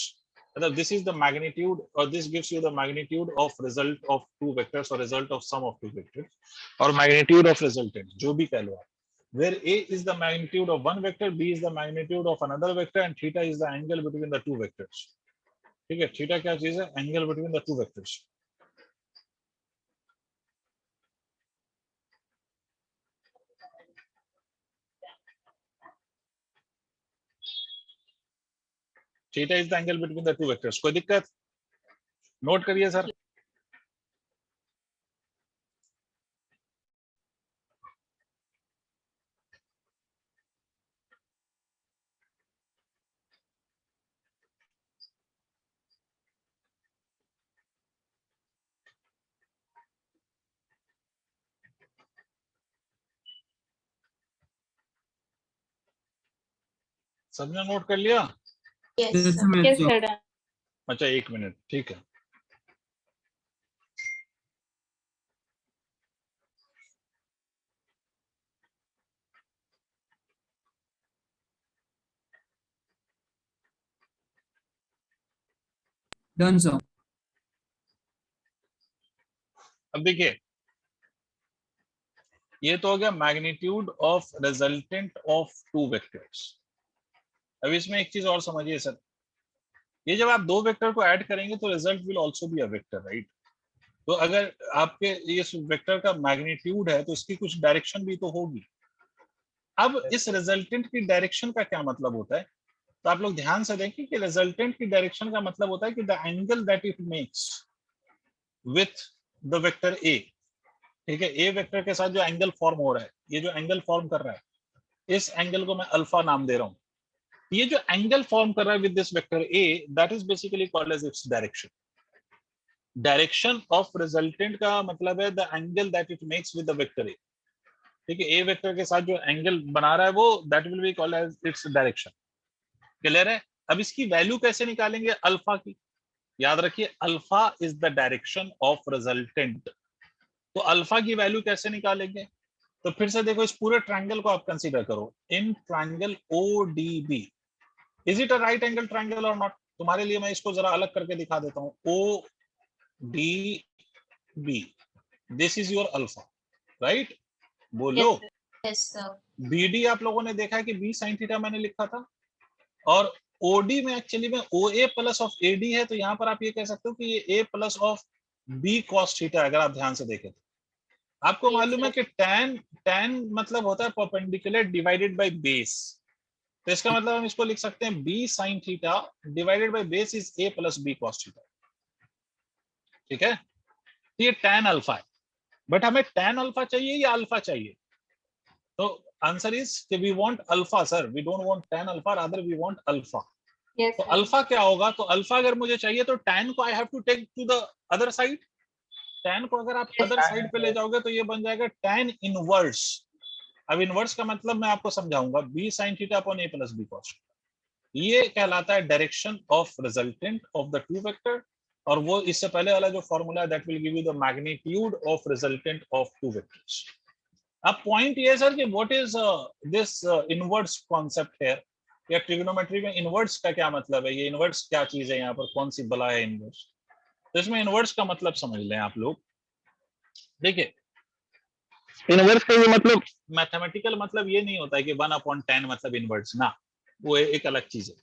This is the magnitude, or this gives you the magnitude of result of two vectors or result of sum of two vectors or magnitude of resultant, जो भी कह लो आप, where A is the magnitude of one vector, B is the magnitude of another vector and theta is the angle between the two vectors। ठीक है, theta क्या चीज है, angle between the two vectors. Theta is the angle between the two vectors. कोई दिक्कत, note करिए sir. सबने note कर लिया? Yes, Yes, sir. sir. Yes, sir, done. अच्छा 1 मिनट, ठीक है। Done, sir. अब देखिए, ये तो हो गया magnitude of resultant of two vectors. अब इसमें एक चीज और समझिए सर, ये जब आप दो वेक्टर को ऐड करेंगे तो result will also be a vector, right? तो अगर आपके इस वेक्टर का मैग्नीट्यूड है तो इसकी कुछ डायरेक्शन भी तो होगी। अब इस रिजल्टेंट की डायरेक्शन का क्या मतलब होता है? तो आप लोग ध्यान से देखें कि रिजल्टेंट की डायरेक्शन का मतलब होता है कि the angle that it makes with the vector A, ठीक है? ए वेक्टर के साथ जो एंगल फॉर्म हो रहा है, ये जो एंगल फॉर्म कर रहा है, इस एंगल को मैं अल्फा नाम दे रहा हूं। ये जो एंगल फॉर्म कर रहा है with this vector A, that is basically called as its direction. Direction of resultant का मतलब है the angle that it makes with the vector A, ठीक है? ए वेक्टर के साथ जो एंगल बना रहा है वो that will be called as its direction. Clear है? अब इसकी वैल्यू कैसे निकालेंगे अल्फा की? याद रखिए, alpha is the direction of resultant. तो अल्फा की वैल्यू कैसे निकालेंगे? तो फिर से देखो, इस पूरे ट्रायंगल को आप कंसीडर करो। In triangle ODB, is it a right angle triangle और नॉट? तुम्हारे लिए मैं इसको जरा अलग करके दिखा देता हूं। ODB, this is your alpha, right? बोलो। Yes, sir. Yes, sir. BD आप लोगों ने देखा है कि B sin थीटा मैंने लिखा था, और OD में एक्चुअली में OA प्लस ऑफ AD है। तो यहां पर आप ये कह सकते हो कि ये A plus of B cos theta, अगर आप ध्यान से देखें तो। आपको Yes, मालूम है sir. कि tan मतलब होता है परपेंडिकुलर डिवाइडेड बाय बेस। तो इसका मतलब हम इसको लिख सकते हैं B sin theta divided by base is A plus B cos theta, ठीक है? तो ये tan अल्फा है। बट हमें tan अल्फा चाहिए या अल्फा चाहिए? तो आंसर इज कि we want alpha sir, we don't want tan alpha, rather we want alpha. Yes, तो sir. अल्फा क्या होगा? तो अल्फा अगर मुझे चाहिए तो tan को I have to take to the other side. tan को अगर आप Yes, अदर साइड पे ले जाओगे तो ये बन जाएगा tan इनवर्स। अब इनवर्स का मतलब मैं आपको समझाऊंगा, B sin theta upon A plus B cos। ये कहलाता है direction of resultant of the two vector, और वो इससे पहले वाला जो फॉर्मूला है that will give you the magnitude of resultant of two vectors. अब पॉइंट ये सर कि what is this inverse concept है, या ट्रिग्नोमेट्री में इनवर्स का क्या मतलब है? ये इनवर्स क्या चीज है? यहाँ पर कौन सी बला है इनवर्स? तो इसमें इनवर्स का मतलब समझ लें आप लोग। देखिए, इनवर्स का ये मतलब मैथमेटिकल मतलब ये नहीं होता है कि 1/10 मतलब इनवर्स ना, वो एक अलग चीज है।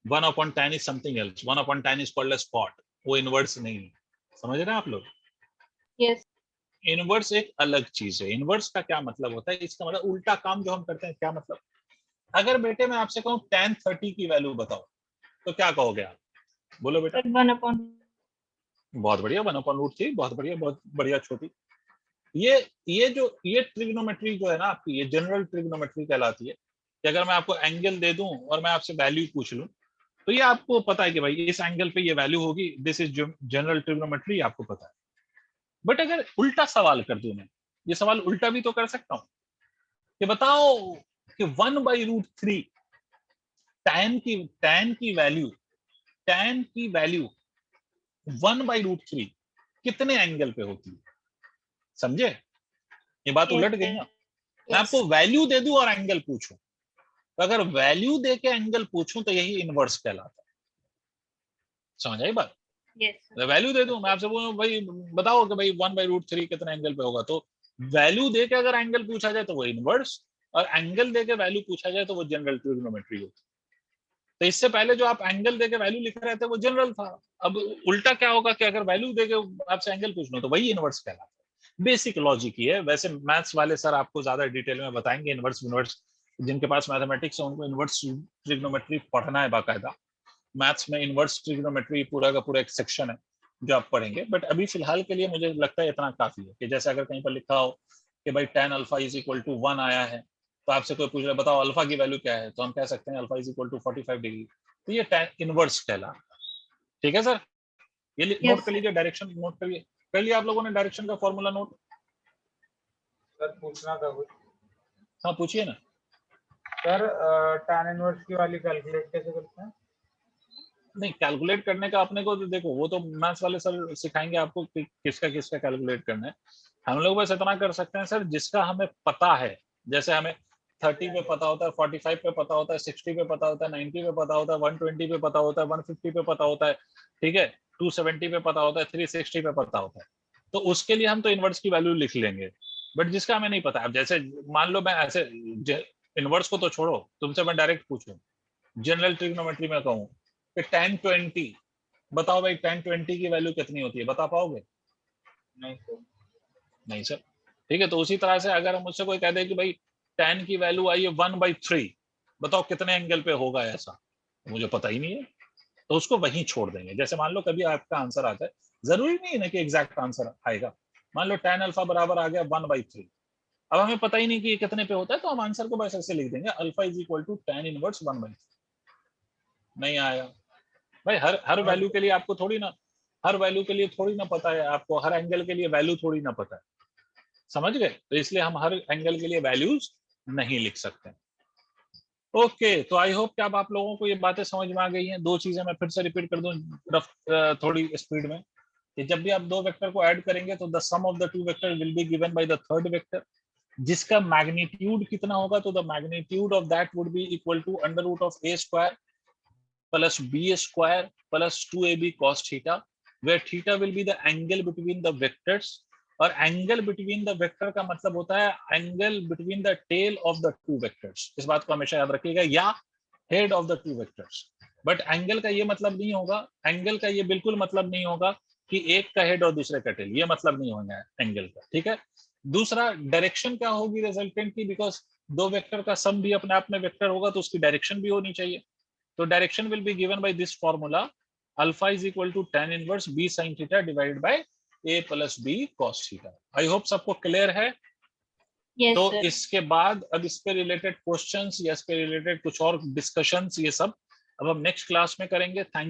1/10 is something else, 1/10 is called as spot, वो इनवर्स नहीं है। समझ रहे हैं आप लोग? Yes. इनवर्स एक अलग चीज है। इनवर्स का क्या मतलब होता है? इसका मतलब उल्टा काम जो हम करते हैं। क्या मतलब? अगर बेटे मैं आपसे कहूं tan 30 की वैल्यू बताओ, तो क्या कहोगे आप? बोलो बेटा। Sir, 1/. बहुत बढ़िया, 1/√3, बहुत बढ़िया, बहुत बढ़िया छोटी। ये ट्रिग्नोमेट्री जो है ना आपकी, ये जनरल ट्रिग्नोमेट्री कहलाती है कि अगर मैं आपको एंगल दे दूं और मैं आपसे वैल्यू पूछ लूं, तो ये आपको पता है कि भाई इस एंगल पे ये वैल्यू होगी, दिस इज जनरल ट्रिग्नोमेट्री, आपको पता है। बट अगर उल्टा सवाल कर दूं मैं, ये सवाल उल्टा भी तो कर सकता हूं कि बताओ कि 1/√3 tan की वैल्यू 1/√3 कितने एंगल पे होती है? समझे? ये बात Yes, उलट गई sir. ना। मैं Yes. आपको वैल्यू दे दूं और एंगल पूछूं, तो अगर वैल्यू दे के एंगल पूछूं तो यही इनवर्स कहलाता है। समझ आई बात? Yes, sir. वैल्यू दे दूं, मैं आपसे बोलूं भाई बताओ कि भाई 1/√3 कितने एंगल पे होगा, तो वैल्यू दे के अगर एंगल पूछा जाए तो वो इनवर्स, और एंगल दे के वैल्यू पूछा जाए तो वो जनरल ट्रिग्नोमेट्री होती है। तो इससे पहले जो आप एंगल देके वैल्यू लिख रहे थे वो जनरल था। अब उल्टा क्या होगा कि अगर वैल्यू देके आपसे एंगल पूछना तो वही इनवर्स कहलाता है। बेसिक लॉजिक ही है। वैसे मैथ्स वाले सर आपको ज्यादा डिटेल में बताएंगे इनवर्स इनवर्स, जिनके पास मैथमेटिक्स है उनको इनवर्स ट्रिग्नोमेट्री पढ़ना है बाकायदा। मैथ्स में इनवर्स ट्रिग्नोमेट्री पूरा का पूरा एक सेक्शन है जो आप पढ़ेंगे। बट अभी फिलहाल के लिए मुझे लगता है इतना काफी है कि जैसे अगर कहीं पर लिखा हो कि भाई tan alpha is equal to 1 आया है, तो आपसे कोई पूछ रहा है बताओ अल्फा की वैल्यू क्या है, तो हम कह सकते हैं alpha is equal to 45 degree. तो ये tan इनवर्स कहला। ठीक है सर, ये Yes, नोट कर sir. लीजिए, डायरेक्शन नोट करिए। कर लिया आप लोगों ने डायरेक्शन का फॉर्मूला नोट? सर पूछना था कुछ। हाँ पूछिए ना। सर tan इनवर्स की वाली कैलकुलेट कैसे करते हैं? नहीं, कैलकुलेट करने का अपने को तो देखो, वो तो मैथ्स वाले सर सिखाएंगे आपको कि किसका किसका कैलकुलेट करना है। हम लोग बस इतना कर सकते हैं सर, जिसका हमें पता है, जैसे हमें 30 पे पता होता है, 45 पे पता होता है, 60 पे पता होता है, 90 पे पता होता है, 120 पे पता होता है, 150 पे पता होता है, ठीक है, 270 पे पता होता है, 360 पे पता होता है, तो उसके लिए हम तो इनवर्स की वैल्यू लिख लेंगे। बट जिसका हमें नहीं पता, अब जैसे मान लो मैं ऐसे इनवर्स को तो छोड़ो, तुमसे मैं डायरेक्ट पूछूं, जनरल ट्रिग्नोमेट्री में कहूं कि tan 20, बताओ भाई tan 20 की वैल्यू कितनी होती है, बता पाओगे? नहीं सर। नहीं सर। ठीक है, तो उसी तरह से अगर हम मुझसे कोई कह दे कि भाई tan की वैल्यू आई है 1/3, बताओ कितने एंगल पे होगा ऐसा, मुझे पता ही नहीं है, तो उसको वहीं छोड़ देंगे। जैसे मान लो कभी आपका आंसर आता है, जरूरी नहीं है ना कि एग्जैक्ट आंसर आएगा, मान लो tan अल्फा बराबर आ गया 1/3, अब हमें पता ही नहीं कि ये कितने पे होता है, तो हम आंसर को बस ऐसे लिख देंगे, alpha is equal to tan inverse 1/3। नहीं आया भाई, हर वैल्यू के लिए आपको थोड़ी ना, हर वैल्यू के लिए थोड़ी ना पता है आपको, हर एंगल के लिए वैल्यू थोड़ी ना पता है, समझ गए? तो इसलिए हम हर एंगल के लिए वैल्यूज नहीं लिख सकते। ओके, तो आई होप कि अब आप लोगों को ये बातें समझ में आ गई हैं। दो चीजें मैं फिर से रिपीट कर दूं थोड़ी स्पीड में, कि जब भी आप दो वेक्टर को ऐड करेंगे तो the sum of the two vector will be given by the third vector, जिसका मैग्नीट्यूड कितना होगा, तो the magnitude of that would be equal to under root of a square plus b square plus 2ab cos theta, where theta will be the angle between the vectors, और angle between the vector का मतलब होता है angle between the tail of the two vectors, इस बात को हमेशा याद रखिएगा, या head of the two vectors. But angle का ये मतलब नहीं होगा, एंगल का ये बिल्कुल मतलब नहीं होगा कि एक का हेड और दूसरे का टेल, ये मतलब नहीं होगा एंगल का, ठीक है। दूसरा, डायरेक्शन क्या होगी रिजल्टेंट की, बिकॉज दो वेक्टर का सम भी अपने आप में वेक्टर होगा, तो उसकी डायरेक्शन भी होनी चाहिए। तो direction will be given by this formula, alpha is equal to tan inverse b sin theta divided by a plus b cos theta. I hope सबको क्लियर है। Yes, तो sir. इसके बाद अब इस पे रिलेटेड क्वेश्चंस या इस पे रिलेटेड कुछ और डिस्कशंस, ये सब अब हम नेक्स्ट क्लास में करेंगे। थैंक